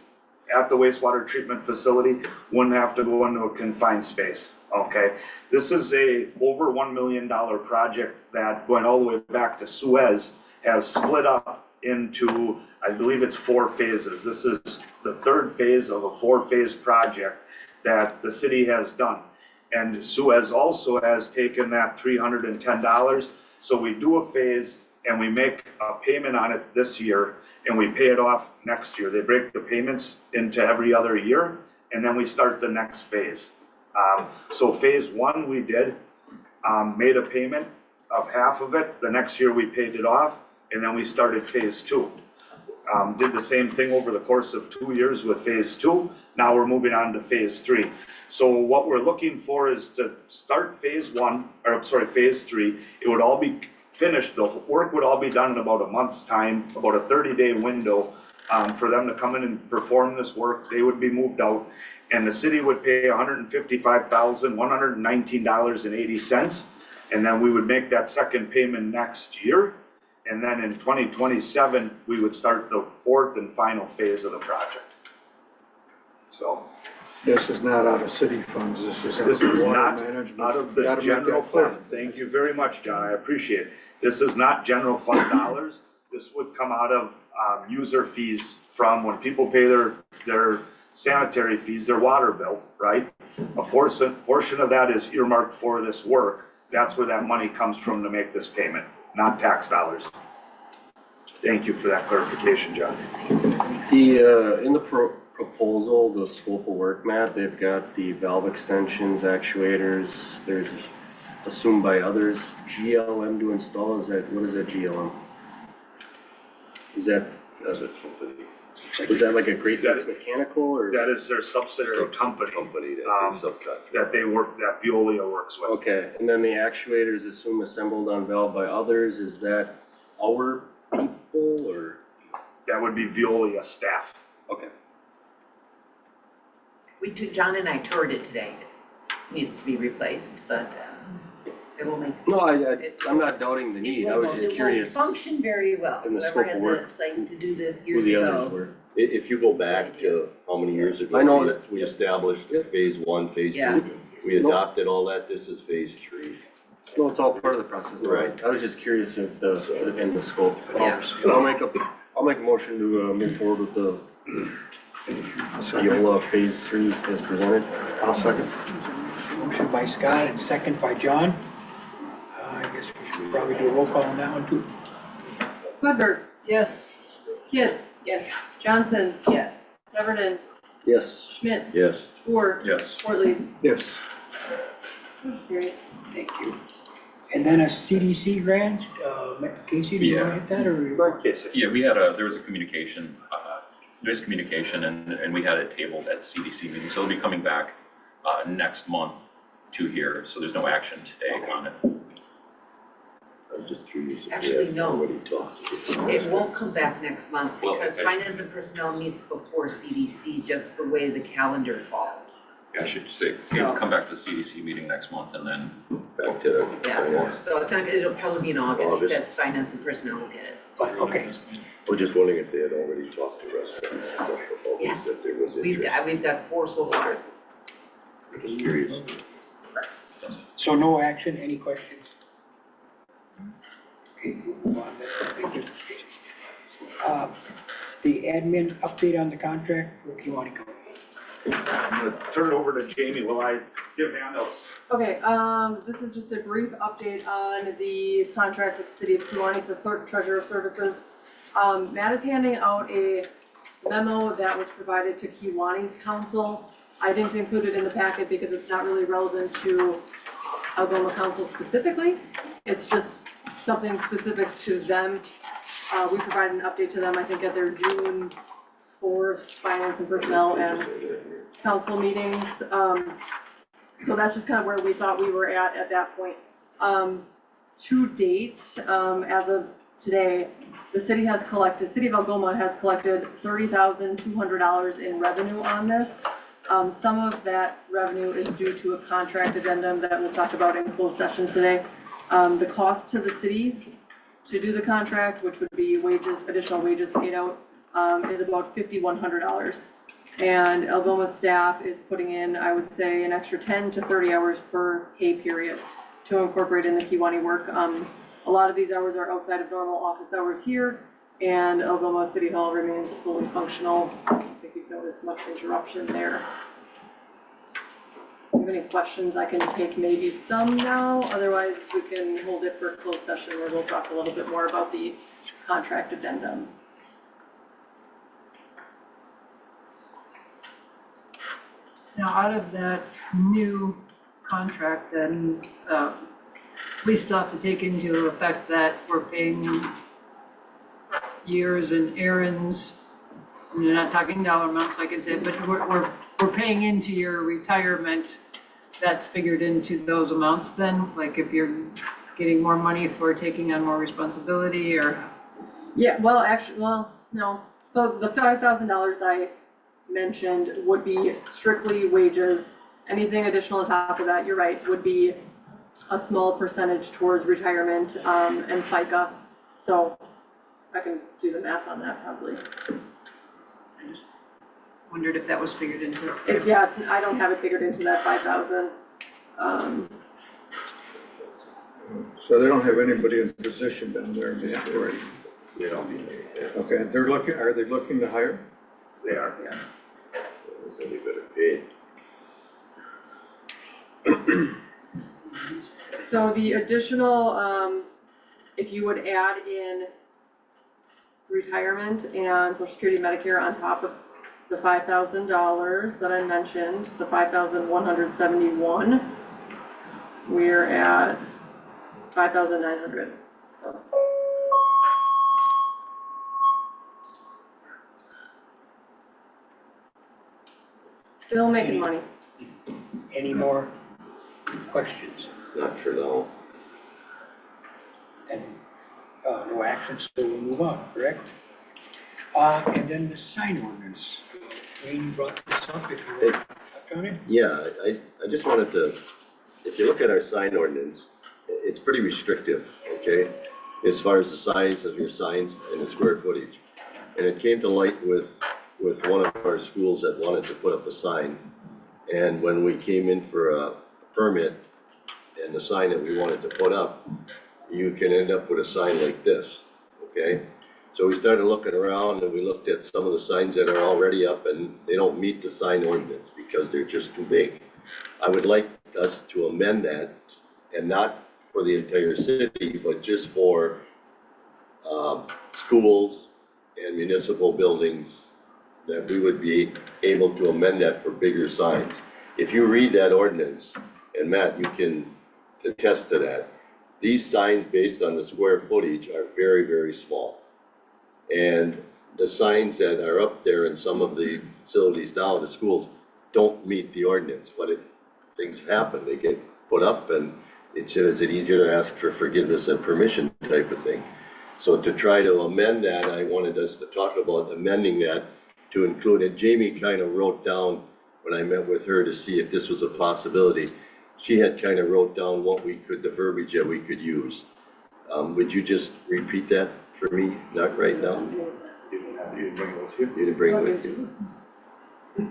S9: at the wastewater treatment facility wouldn't have to go into a confined space, okay? This is a over $1 million project that, going all the way back to Suez, has split up into, I believe it's 4 phases. This is the 3rd phase of a 4-phase project that the city has done. And Suez also has taken that $310. So we do a phase and we make a payment on it this year and we pay it off next year. They break the payments into every other year and then we start the next phase. So phase 1 we did, made a payment of half of it. The next year we paid it off and then we started phase 2. Did the same thing over the course of 2 years with phase 2. Now we're moving on to phase 3. So what we're looking for is to start phase 3. It would all be finished, the work would all be done in about a month's time, about a 30-day window, for them to come in and perform this work. They would be moved out and the city would pay $155,119.80. And then we would make that second payment next year. And then in 2027, we would start the 4th and final phase of the project. So
S10: This is not out of city funds, this is out
S9: this
S10: of
S9: is
S10: water
S9: not
S10: management.
S9: out of the
S10: Gotta make
S9: general
S10: that clear.
S9: fund. Thank you very much, John, I appreciate it. This is not general fund dollars. This would come out of user fees from when people pay their sanitary fees, their water bill, right? A portion of that is earmarked for this work. That's where that money comes from to make this payment, not tax dollars. Thank you for that clarification, John.
S6: The, in the proposal, the scope of work, Matt, they've got the valve extensions, actuators, there's assumed by others, GLM to install, what is that GLM? Is that like a Great Lakes Mechanical or?
S9: That is their subsidiary company that they work, that Veolia works with.
S6: Okay, and then the actuators assume assembled on valve by others, is that our people or?
S9: That would be Veolia staff.
S6: Okay.
S1: John and I toured it today. It needs to be replaced, but it will make.
S6: No, I'm not doubting the need, I was just curious
S1: It will function very well.
S6: in the
S1: Whoever
S6: scope of
S1: had
S6: work,
S1: the site to do this
S6: who
S1: years
S6: the others
S1: ago.
S6: were.
S11: If you go back to how many years ago?
S6: I know that-
S11: We established phase 1, phase 2.
S1: Yeah.
S11: We adopted all that, this is phase 3.
S6: No, it's all part of the process.
S11: Right.
S6: I was just curious of in the scope.
S1: Yeah.
S6: I'll make a motion to move forward with the Viola phase 3 as presented.
S10: I'll second.
S4: Motion by Scott and second by John. I guess we should probably do a roll call on that one too.
S5: Swedberg,
S7: Yes.
S5: Kidd,
S7: Yes.
S5: Johnson,
S1: Yes.
S5: Beverden,
S6: Yes.
S5: Schmidt,
S11: Yes.
S5: Moore,
S2: Yes.
S5: Worthley.
S10: Yes.
S5: Carries.
S4: Thank you. And then a CDC grant, Casey, do you want to hit that or?
S9: Casey.
S2: Yeah, there was a communication, miscommunication and we had it tabled at the CDC meeting, so it'll be coming back next month to here, so there's no action today on it.
S11: I was just curious if
S1: Actually,
S11: we had
S1: no.
S11: already talked.
S1: It won't come back next month
S2: Well,
S1: because
S2: I-
S1: Finance and Personnel meets before CDC, just the way the calendar falls.
S2: I should say, it'll come back to the CDC meeting next month and then,
S11: Back to the
S1: Yeah,
S11: finance.
S1: so it's not, it'll probably be in August
S11: August.
S1: that Finance and Personnel will get it.
S4: But, okay,
S11: We're just wondering if they had already talked to restaurants and stuff about
S1: Yes.
S11: this, if there was
S1: We've
S11: interest.
S1: got 4 so far.
S11: Just curious.
S4: So no action, any questions? Okay, we'll move on then. Thank you. The admin update on the contract for Kiwanee County.
S9: I'm gonna turn it over to Jamie while I give handouts.
S5: Okay, this is just a brief update on the contract with the city of Kiwanee for clerk treasurer services. Matt is handing out a memo that was provided to Kiwanee's council. I didn't include it in the packet because it's not really relevant to Algoma Council specifically. It's just something specific to them. We provided an update to them, I think, at their June 4th Finance and Personnel and Council meetings. So that's just kind of where we thought we were at that point. To date, as of today, the city of Algoma has collected $30,200 in revenue on this. Some of that revenue is due to a contract addendum that we'll talk about in closed session today. The cost to the city to do the contract, which would be wages, additional wages paid out, is about $5,100. And Algoma staff is putting in, I would say, an extra 10 to 30 hours per pay period to incorporate in the Kiwanee work. A lot of these hours are outside of normal office hours here, and Algoma City Hall remains fully functional. I don't think you've noticed much interruption there. If you have any questions, I can take maybe some now, otherwise we can hold it for a closed session where we'll talk a little bit more about the contract addendum.
S12: Now, out of that new contract, then, we still have to take into effect that we're paying years and errands. And you're not talking dollar amounts, I can say, but we're paying into your retirement. That's figured into those amounts then, like if you're getting more money for taking on more responsibility or?
S5: Yeah, well, actually, no. So the $5,000 I mentioned would be strictly wages. Anything additional on top of that, you're right, would be a small percentage towards retirement, and FICA. So I can do the math on that probably.
S12: I just wondered if that was figured into it.
S5: I don't have it figured into that 5,000.
S10: So they don't have anybody in position down there, just right?
S9: They don't need it.
S10: Okay, are they looking to hire?
S9: They are.
S11: So they better pay.
S5: So the additional, if you would add in retirement and Social Security, Medicare on top of the $5,000 that I mentioned, the $5,171, we're at $5,900, so. Still making money.
S4: Any more questions?
S11: Not for now.
S4: And, no action, so we'll move on, correct? And then the sign ordinance. Wayne, you brought this up, if you want to touch on it?
S11: Yeah, I just wanted to, if you look at our sign ordinance, it's pretty restrictive, okay? As far as the size of your signs and the square footage. And it came to light with one of our schools that wanted to put up a sign. And when we came in for a permit and the sign that we wanted to put up, you can end up with a sign like this, okay? So we started looking around and we looked at some of the signs that are already up and they don't meet the sign ordinance because they're just too big. I would like us to amend that, and not for the entire city, but just for schools and municipal buildings, that we would be able to amend that for bigger signs. If you read that ordinance, and Matt, you can attest to that, these signs based on the square footage are very, very small. And the signs that are up there in some of the facilities now, the schools, don't meet the ordinance, but things happen, they get put up, and is it easier to ask for forgiveness and permission type of thing. So to try to amend that, I wanted us to talk about amending that to include it. Jamie kind of wrote down, when I met with her to see if this was a possibility, she had kind of wrote down the verbiage that we could use. Would you just repeat that for me? Not right now?
S9: You didn't bring it with you?
S11: You didn't bring it with you?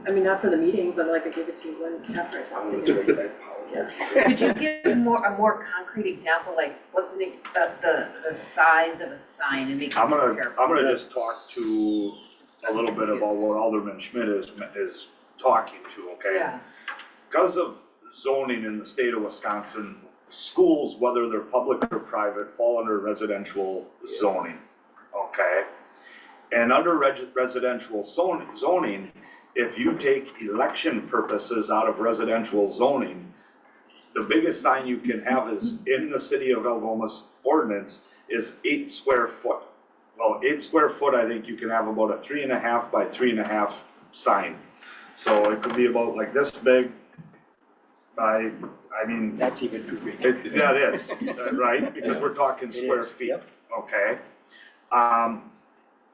S5: I mean, not for the meeting, but like I gave it to you when after I talked to you.
S1: Could you give a more concrete example, like what's the size of a sign and make it
S9: I'm
S1: more
S9: gonna just talk to a little bit about what Alderman Schmidt is talking to, okay?
S1: Yeah,
S9: Because of zoning in the state of Wisconsin, schools, whether they're public or private, fall under residential zoning, okay? And under residential zoning, if you take election purposes out of residential zoning, the biggest sign you can have is in the city of Algoma's ordinance is 8 square foot. Well, 8 square foot, I think you can have about a 3.5 by 3.5 sign. So it could be about like this big by, I mean,
S4: That's even too big.
S9: that is, right? Because we're talking
S4: It
S9: square
S4: is,
S9: feet,
S4: yep.
S9: okay?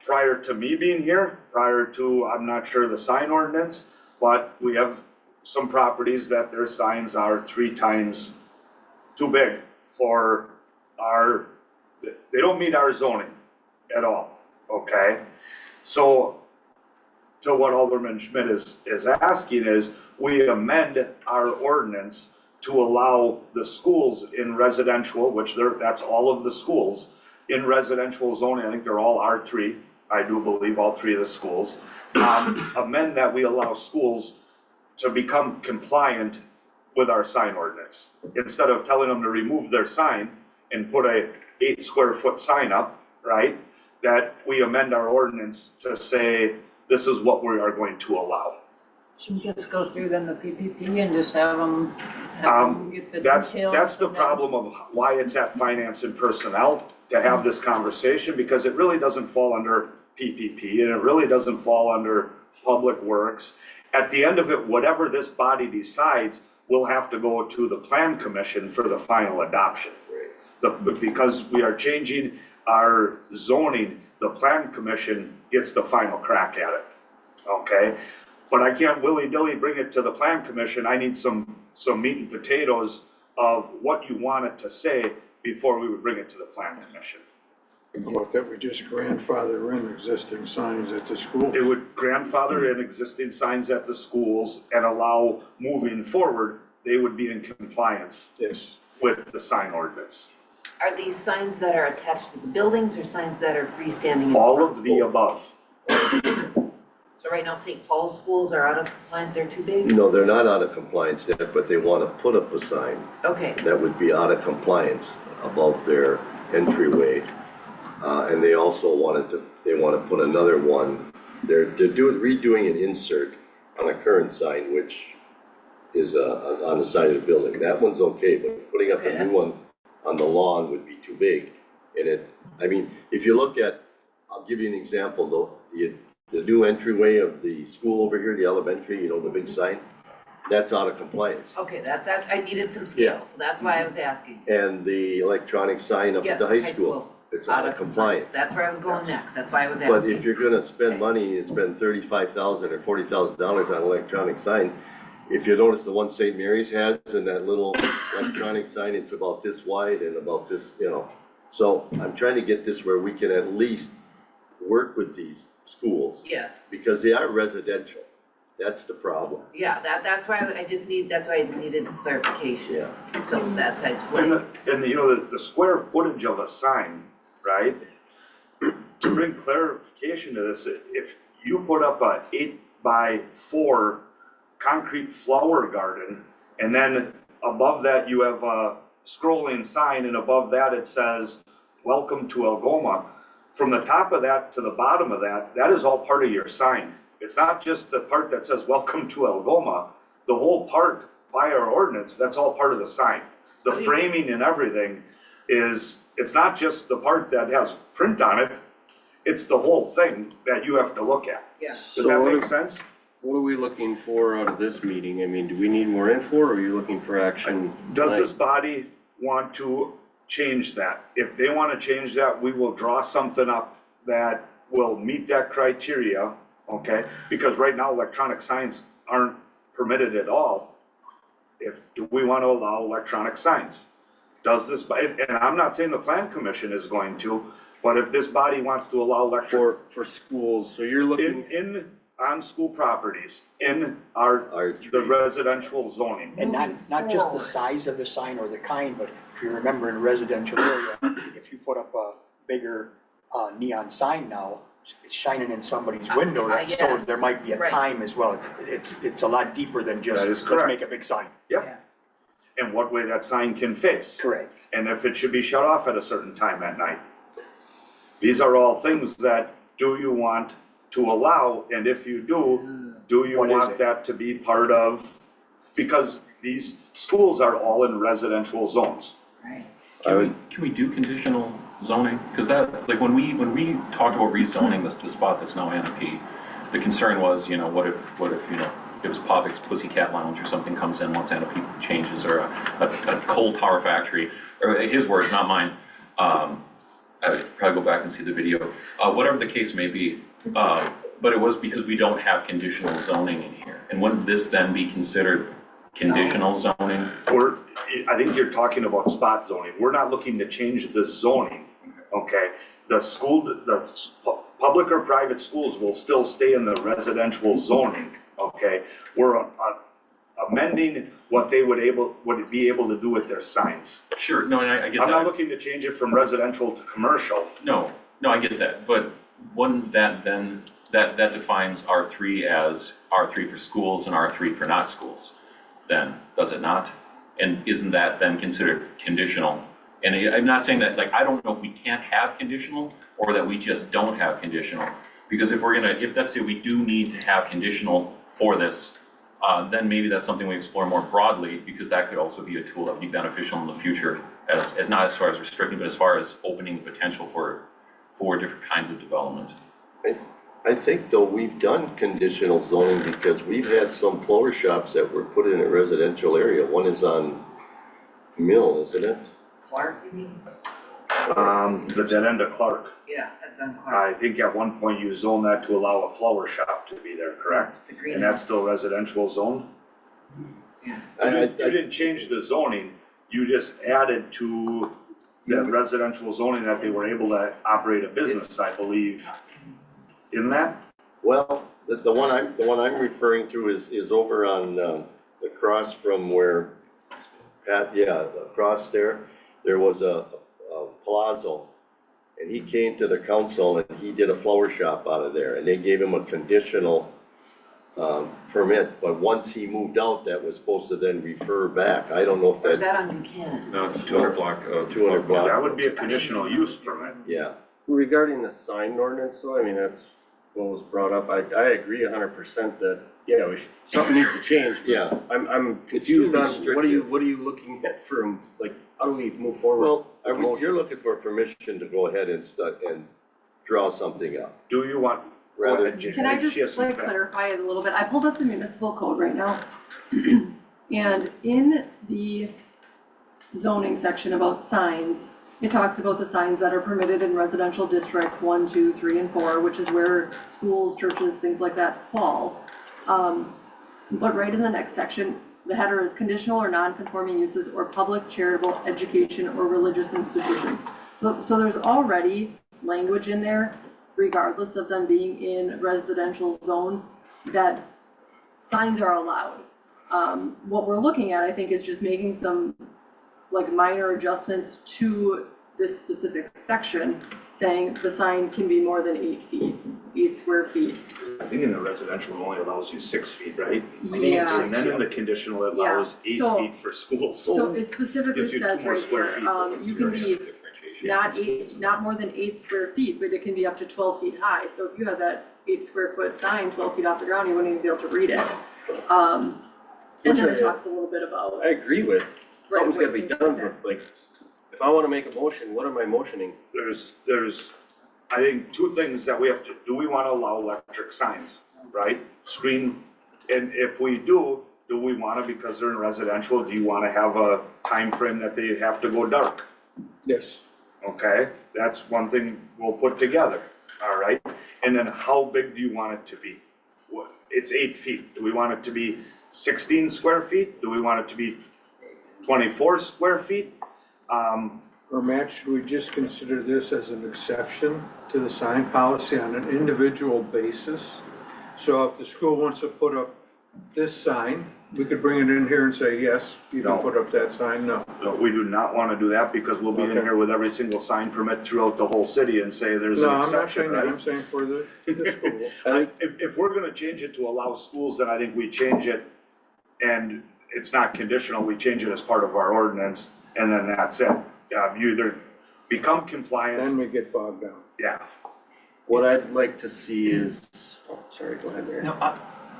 S9: Prior to me being here, prior to, I'm not sure the sign ordinance, but we have some properties that their signs are 3 times too big for our, they don't meet our zoning at all, okay? So, to what Alderman Schmidt is asking is, we amend our ordinance to allow the schools in residential, which that's all of the schools, in residential zoning, I think they're all R3, I do believe all 3 of the schools, amend that we allow schools to become compliant with our sign ordinance. Instead of telling them to remove their sign and put a 8 square foot sign up, right? That we amend our ordinance to say, this is what we are going to allow.
S12: Should we just go through then the PPP and just have them get the
S9: That's
S12: details?
S9: the
S12: and then-
S9: problem of why it's at finance and personnel to have this conversation, because it really doesn't fall under PPP and it really doesn't fall under public works. At the end of it, whatever this body decides, will have to go to the plan commission for the final adoption. Because we are changing our zoning, the plan commission gets the final crack at it, okay? But I can't willy-nilly bring it to the plan commission, I need some meat and potatoes of what you want it to say before we would bring it to the plan commission.
S10: How about that we just grandfather in existing signs at the school?
S9: It would grandfather in existing signs at the schools and allow, moving forward, they would be in compliance
S10: Yes.
S9: with the sign ordinance.
S1: are these signs that are attached to the buildings or signs that are freestanding? in
S9: All
S1: front?
S9: of the above.
S1: So right now St. Paul's schools are out of compliance, they're too big?
S11: No, they're not out of compliance yet, but they want to put up a sign
S1: Okay,
S11: that would be out of compliance above their entryway. And they also want to put another one, they're redoing an insert on a current sign, which is on the side of the building. That one's okay, but putting up a new one on the lawn would be too big. And if you look at, I'll give you an example though, the new entryway of the school over here, the elementary, the big sign, that's out of compliance.
S1: okay, that, I needed some scale, so that's why I was asking.
S11: And the electronic sign up at
S1: Yes,
S11: the high school, it's out of compliance.
S1: That's where I was going next, that's why I was
S11: But if
S1: asking.
S11: you're gonna spend money and spend $35,000 or $40,000 on an electronic sign, if you notice the one St. Mary's has and that little electronic sign, it's about this wide and about this, So I'm trying to get this where we can at least work with these schools,
S1: Yes,
S11: because they are residential. That's the problem.
S1: yeah, that's why that's why I needed clarification.
S11: Yeah.
S1: So that's, I
S9: And
S1: swear,
S9: the square footage of a sign, right? To bring clarification to this, if you put up a 8x4 concrete flower garden, and then above that you have a scrolling sign, and above that it says, welcome to Algoma. From the top of that to the bottom of that, that is all part of your sign. It's not just the part that says, welcome to Algoma. The whole part by our ordinance, that's all part of the sign. The framing and everything it's not just the part that has print on it, it's the whole thing that you have to look at.
S1: yeah.
S9: Does that make sense?
S6: What are we looking for out of this meeting? I mean, do we need more info, or are you looking for action?
S9: Does this
S6: tonight?
S9: body want to change that? If they want to change that, we will draw something up that will meet that criteria, okay? Because right now, electronic signs aren't permitted at all. Do we want to allow electronic signs? Does this, and I'm not saying the plan commission is going to, but if this body wants to allow
S6: For schools, so you're looking,
S9: on school properties in our,
S11: R3.
S9: the residential zoning.
S4: And not
S1: Moving
S4: just the
S1: forward.
S4: size of the sign or the kind, but if you remember in a residential area, if you put up a bigger neon sign now, it's shining in somebody's window, that so
S1: yes,
S4: there might be a
S1: right.
S4: time as well. It's a lot deeper than just,
S9: That is
S4: let's
S9: correct.
S4: make a big sign.
S9: Yep. And what way that sign can face.
S4: Correct.
S9: And if it should be shut off at a certain time at night. These are all things that, do you want to allow, and if you do you
S4: What is
S9: want
S4: it?
S9: that to be part of, because these schools are all in residential zones.
S1: Right.
S2: Can we do conditional zoning? Because that, like, when we talked about rezoning the spot that's now NP, the concern was, what if, it was Popic's Pussycat Lounge or something comes in once NP changes, or a coal power factory, or his words, not mine. I would probably go back and see the video, whatever the case may be. But it was because we don't have conditional zoning in here. And wouldn't this then be considered conditional zoning?
S9: I think you're talking about spot zoning. We're not looking to change the zoning, okay? The public or private schools will still stay in the residential zoning, okay? We're amending what they would be able to do with their signs.
S2: Sure, no, and I get
S9: I'm not
S2: that.
S9: looking to change it from residential to commercial.
S2: No, I get that, but wouldn't that then, that defines R3 as R3 for schools and R3 for not schools, then, does it not? And isn't that then considered conditional? And I'm not saying that, like, I don't know if we can't have conditional, or that we just don't have conditional. Because if let's say we do need to have conditional for this, then maybe that's something we explore more broadly, because that could also be a tool that would be beneficial in the future, as not as far as restricting, but as far as opening the potential for different kinds of development.
S11: I think though we've done conditional zoning because we've had some flower shops that were put in a residential area. One is on Mill, isn't it?
S1: Clark, you mean?
S9: The dead end of Clark.
S1: Yeah, that's on Clark.
S9: I think at one point you zoned that to allow a flower shop to be there, correct?
S1: The green.
S9: And that's still residential zone?
S1: Yeah.
S9: You didn't change the zoning, you just added to the residential zoning that they were able to operate a business, I believe. In that?
S11: Well, the one I'm referring to is over on, across from where Pat, across there was a palazzo. And he came to the council and he did a flower shop out of there, and they gave him a conditional permit, but once he moved out, that was supposed to then refer back. I don't know if
S1: Or is
S11: that,
S1: that on Buchanan?
S2: No, it's a 200 block.
S11: 200 block.
S9: That would be a conditional use permit.
S11: yeah.
S6: Regarding the sign ordinance, though, I mean, that's what was brought up. I agree 100% that, something needs to change. But
S11: Yeah.
S6: I'm confused on,
S11: restrictive.
S6: what are you looking at from, like, how do we move forward?
S11: Well, you're looking for permission to go ahead and draw something up.
S9: Do you want, go
S11: Rather-
S9: ahead, Jim.
S5: Can I
S9: She has
S5: just
S9: some
S5: clarify it a little bit? I pulled up the municipal code right now. And in the zoning section about signs, it talks about the signs that are permitted in residential districts 1, 2, 3, and 4, which is where schools, churches, things like that fall. But right in the next section, the header is conditional or non-conforming uses or public charitable education or religious institutions. So there's already language in there, regardless of them being in residential zones, that signs are allowed. What we're looking at, I think, is just making some like minor adjustments to this specific section, saying the sign can be more than 8 feet, 8 square feet.
S9: I think in the residential it only allows you 6 feet, right?
S5: Yeah.
S9: And then in the conditional it allows 8
S5: So-
S9: feet for schools.
S5: So it specifically
S9: Gives you 2
S5: says
S9: more
S5: right
S9: square
S5: here,
S9: feet.
S5: you can be not more than 8 square feet, but it can be up to 12 feet high. So if you have that 8 square foot sign 12 feet off the ground, you wouldn't even be able to read it. And then it talks a little bit about,
S6: I agree with, something's gotta be
S5: Right,
S6: done, but like, if I wanna make a motion, what am I motioning?
S9: There's, I think, 2 things that we have to, do we wanna allow electric signs, right? Screen, and if we do we wanna, because they're in residential, do you wanna have a time frame that they have to go dark?
S10: Yes.
S9: Okay, that's one thing we'll put together, all right? And then how big do you want it to be? It's 8 feet, do we want it to be 16 square feet? Do we want it to be 24 square feet?
S10: Or Matt, should we just consider this as an exception to the sign policy on an individual basis? So if the school wants to put up this sign, we could bring it in here and say, yes, you can
S9: No.
S10: put up that sign, no.
S9: No, we do not wanna do that because we'll be in
S10: Okay.
S9: here with every single sign permit throughout the whole city and say there's an
S10: No, I'm not
S9: exception,
S10: saying that,
S9: right?
S10: I'm saying for the school.
S9: If we're gonna change it to allow schools, then I think we change it and it's not conditional, we change it as part of our ordinance and then that's it. You either become compliant,
S10: Then we get bogged down.
S9: yeah.
S6: What I'd like to see is, oh, sorry, go ahead, Mayor.
S4: No,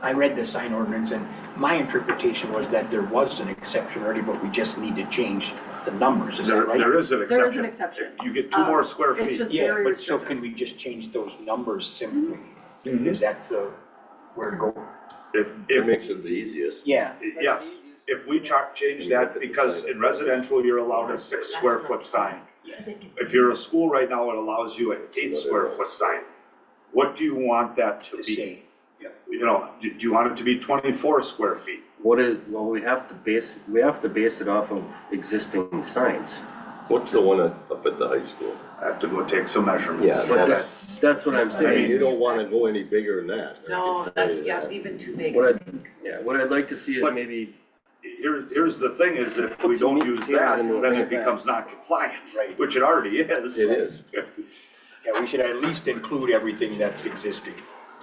S4: I read the sign ordinance and my interpretation was that there was an exception already, but we just need to change the numbers, is that right?
S9: There is an exception.
S5: There is an exception.
S9: You get 2 more square
S5: it's
S9: feet.
S5: just-
S4: Yeah,
S5: very
S4: but so
S5: restrictive.
S4: can we just change those numbers simply?
S9: Mhm.
S4: Is that the, where to go?
S11: It makes it the easiest.
S4: Yeah,
S9: Yes, if we change that, because in residential, you're allowed a 6 square foot sign. If you're a school right now, it allows you an 8 square foot sign. What do you want that to
S4: to
S9: be?
S4: say,
S9: You know, do you want it to be 24 square feet?
S6: Well, we have to base it off of existing signs.
S11: What's the one up at the high school?
S9: I have to go take some measurements.
S11: Yeah,
S6: But
S11: that's,
S6: that's what I'm
S11: I mean, you
S6: saying.
S11: don't wanna go any bigger than that. I
S1: No,
S11: can tell you
S1: yeah,
S11: that.
S1: it's even too big.
S6: What I'd like to see is
S9: But-
S6: maybe,
S9: Here's the thing is if we don't use that, then it becomes non-compliant,
S4: Right.
S9: which it already is.
S11: It is.
S4: yeah, we should at least include everything that's existing.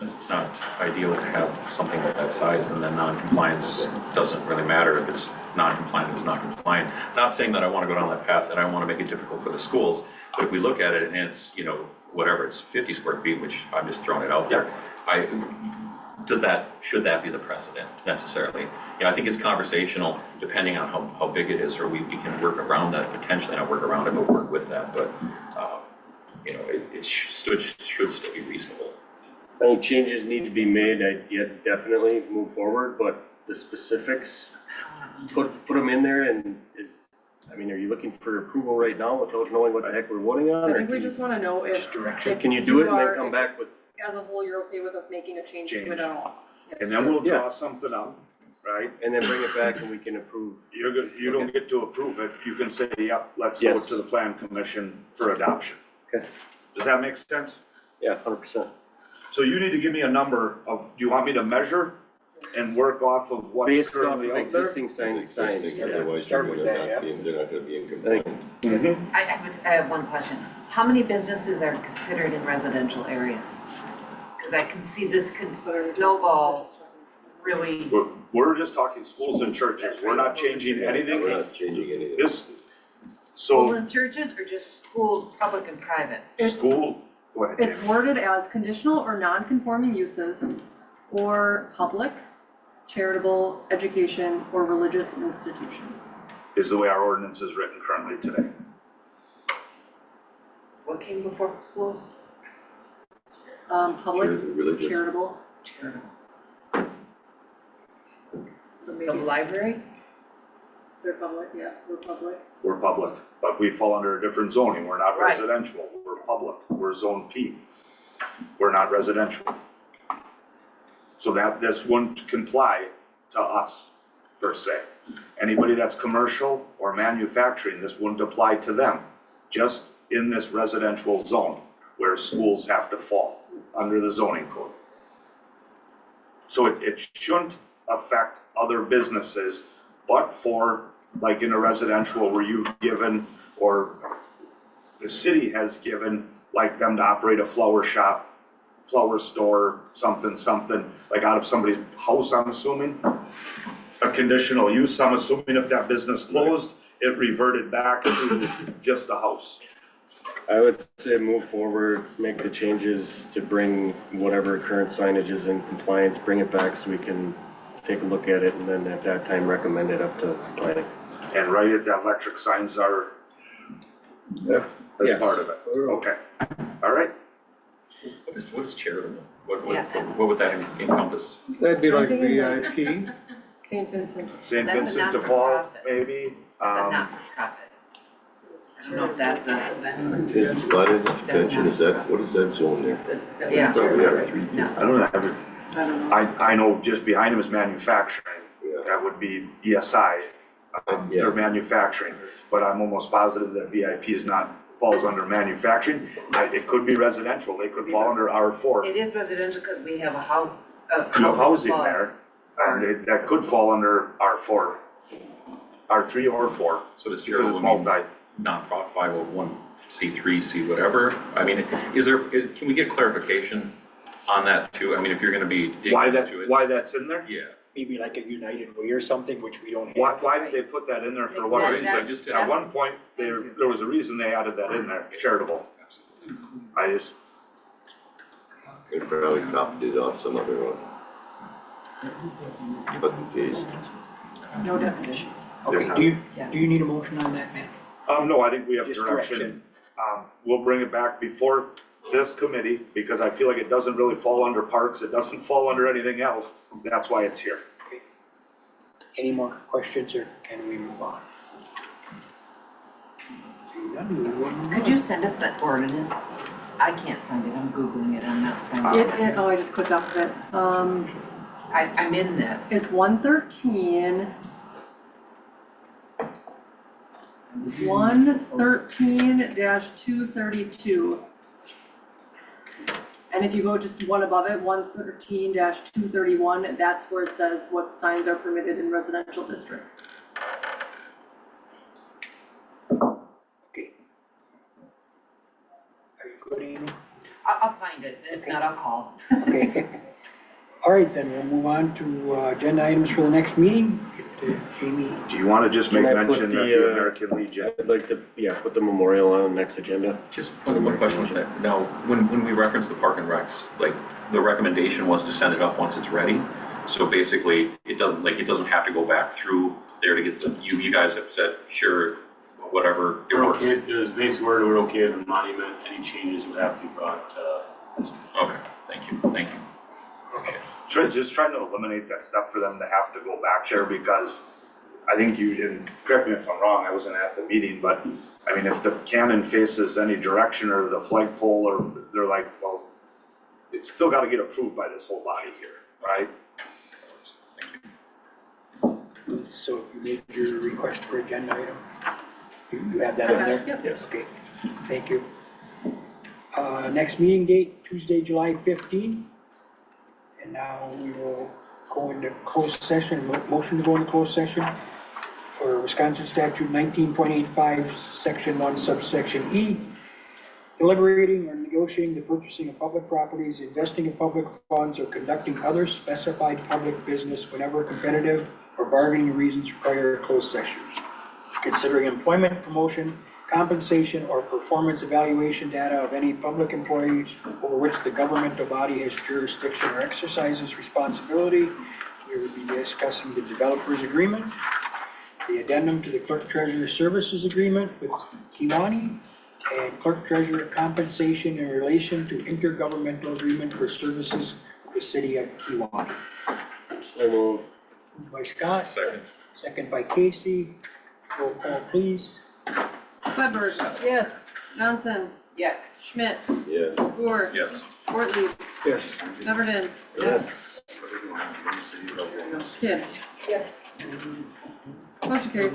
S2: It's not ideal to have something of that size and then non-compliance doesn't really matter. If it's non-compliant, it's not compliant. Not saying that I want to go down that path, that I want to make it difficult for the schools, but if we look at it and it's, whatever, it's 50 square feet, which I'm just throwing it out there. Should that be the precedent necessarily? I think it's conversational, depending on how big it is, or we can work around that, potentially not work around it, but work with that, but, it should still be reasonable.
S6: I think changes need to be made, definitely move forward, but the specifics, put them in there and are you looking for approval right now without knowing what the heck we're voting on?
S5: I
S6: or
S5: think we
S6: can-
S5: just wanna know if,
S4: Just direction.
S6: Can you do it and
S5: are-
S6: then come back with,
S5: as a whole, you're okay with us making a change to
S9: Change.
S5: it at all.
S9: And then we'll
S6: Yeah.
S9: draw something up, right?
S6: and then bring it back and we can approve?
S9: You don't get to approve it, you can say, yep, let's go
S6: Yes.
S9: to the plan commission for adoption.
S6: Okay.
S9: Does that make sense?
S6: Yeah, 100%.
S9: So you need to give me a number of, do you want me to measure and work off of what's
S6: Based off
S9: currently
S6: of
S9: out there?
S6: existing signs, yeah.
S11: Otherwise,
S4: Start
S11: you're
S4: with
S11: gonna
S4: that,
S11: not be, they're not gonna be in
S6: I
S11: compliance.
S6: think
S1: I have one question. How many businesses are considered in residential areas? Because I can see this could snowball really.
S9: We're just talking schools and churches, we're not changing anything.
S11: We're not changing anything.
S9: This,
S1: Schools
S9: so,
S1: and churches or just schools, public and private?
S9: school, go ahead,
S5: It's
S9: Jamie.
S5: worded as conditional or non-conforming uses, or public, charitable, education, or religious institutions.
S9: Is the way our ordinance is written currently today.
S1: What came before schools?
S5: Public,
S11: Religious.
S5: charitable,
S1: Charitable.
S5: so
S1: The
S5: maybe
S1: library?
S5: they're public, yeah, we're public.
S9: We're public, but we fall under a different zoning, we're not
S1: Right.
S9: residential, we're public, we're zone P. We're not residential. So this wouldn't comply to us, per se. Anybody that's commercial or manufacturing, this wouldn't apply to them, just in this residential zone where schools have to fall under the zoning code. So it shouldn't affect other businesses, but for, like in a residential where you've given, or the city has given, like them to operate a flower shop, flower store, something, like out of somebody's house, I'm assuming. A conditional use, I'm assuming if that business closed, it reverted back to just a house.
S6: I would say move forward, make the changes to bring whatever current signage is in compliance, bring it back so we can take a look at it and then at that time recommend it up to planning.
S9: And right at that electric signs are,
S10: Yeah.
S9: as
S6: Yes.
S9: part of it, okay, all right?
S2: What is charitable? What
S1: Yeah.
S2: would that encompass?
S10: That'd be like
S5: I'm thinking like-
S10: VIP.
S5: St. Vincent,
S9: St.
S1: That's a
S9: Vincent de Paul,
S1: not-for-profit.
S9: maybe,
S1: That's a not-for-profit. I don't know if that's a,
S11: It's flooded, detention, is that, what is that zone there?
S1: yeah.
S11: Probably have 3
S1: No.
S9: I don't have it,
S5: I don't know.
S9: I know just behind him is manufacturing,
S11: Yeah.
S9: that would be ESI,
S11: Yeah.
S9: they're manufacturing, but I'm almost positive that VIP is not, falls under manufacturing. It could be residential, they could fall under R4.
S1: It is residential because we have a house
S9: housing
S1: club.
S9: there, and that could fall under R4, R3 or 4,
S2: So does
S9: because it's
S2: charitable mean
S9: multi.
S2: nonprofit 501c3, C whatever? I mean, can we get clarification on that too? I mean, if you're gonna be digging
S9: Why
S2: into it.
S9: why that's in there?
S2: Yeah,
S4: Maybe like a United Way or something, which we don't have.
S9: Why did they put that in there for what
S1: Exactly.
S9: reason?
S2: so just,
S9: At one point, there was a reason they added that in there, charitable. I just,
S11: Could probably copied it off some other one. But geez,
S5: No definitions.
S4: Okay, do you need a motion on that, Matt?
S9: no, I think we have
S4: Just
S9: direction.
S4: direction.
S9: We'll bring it back before this committee, because I feel like it doesn't really fall under parks, it doesn't fall under anything else, that's why it's here.
S4: Any more questions, or can we move on? Seeing none, we will move
S1: Could
S4: on.
S1: you send us that ordinance? I can't find it, I'm Googling it, I'm not finding it.
S5: I just clicked off of it.
S1: I'm in that.
S5: It's 113. 113-232. And if you go just one above it, 113-231, that's where it says what signs are permitted in residential districts.
S4: Okay. Are you good, Amy?
S1: I'll find it, and if not, I'll call.
S4: Okay. All right, then we'll move on to agenda items for the next meeting. Get Jamie.
S9: Do you wanna just make
S6: Can I put
S9: mention that
S6: the,
S9: the American Legion?
S6: I'd like to, put the memorial on the next agenda.
S2: just one question with that. Now, when we reference the park and recs, like, the recommendation was to send it up once it's ready. So basically, it doesn't have to go back through there to get you guys have said, sure, whatever, it
S13: We're
S2: works.
S13: okay, it was basically we're okay with the monument, any changes would have to be brought,
S2: Okay, thank you.
S9: Just trying to eliminate that step for them to have to go back there, because I think and correct me if I'm wrong, I wasn't at the meeting, but, I mean, if the cannon faces any direction or the flagpole, or they're like, well, it's still gotta get approved by this whole body here, right?
S4: So you made your request for agenda item? You have that in there?
S5: Yep.
S6: Yes.
S4: Okay, thank you. Next meeting date, Tuesday, July 15. And now we will go into closed session, motion to go into closed session for Wisconsin statute 19.85, section 1, subsection E, deliberating or negotiating the purchasing of public properties, investing in public funds, or conducting other specified public business whenever competitive or bargaining reasons require a closed session. Considering employment, promotion, compensation, or performance evaluation data of any public employee over which the governmental body has jurisdiction or exercises responsibility. We will be discussing the developers agreement, the addendum to the clerk treasurer services agreement with Kiwani, and clerk treasurer compensation in relation to intergovernmental agreement for services with the city of Kiwani.
S6: So move.
S4: Moved by Scott,
S2: Second.
S4: second by Casey. Roll call, please.
S5: Swedberg.
S12: Yes.
S5: Johnson.
S1: Yes.
S5: Schmidt.
S11: yeah.
S5: Boer.
S2: Yes.
S5: Ortlieb.
S10: Yes.
S5: Beverden.
S6: Yes.
S5: Kidd.
S1: Yes.
S5: Motion carries.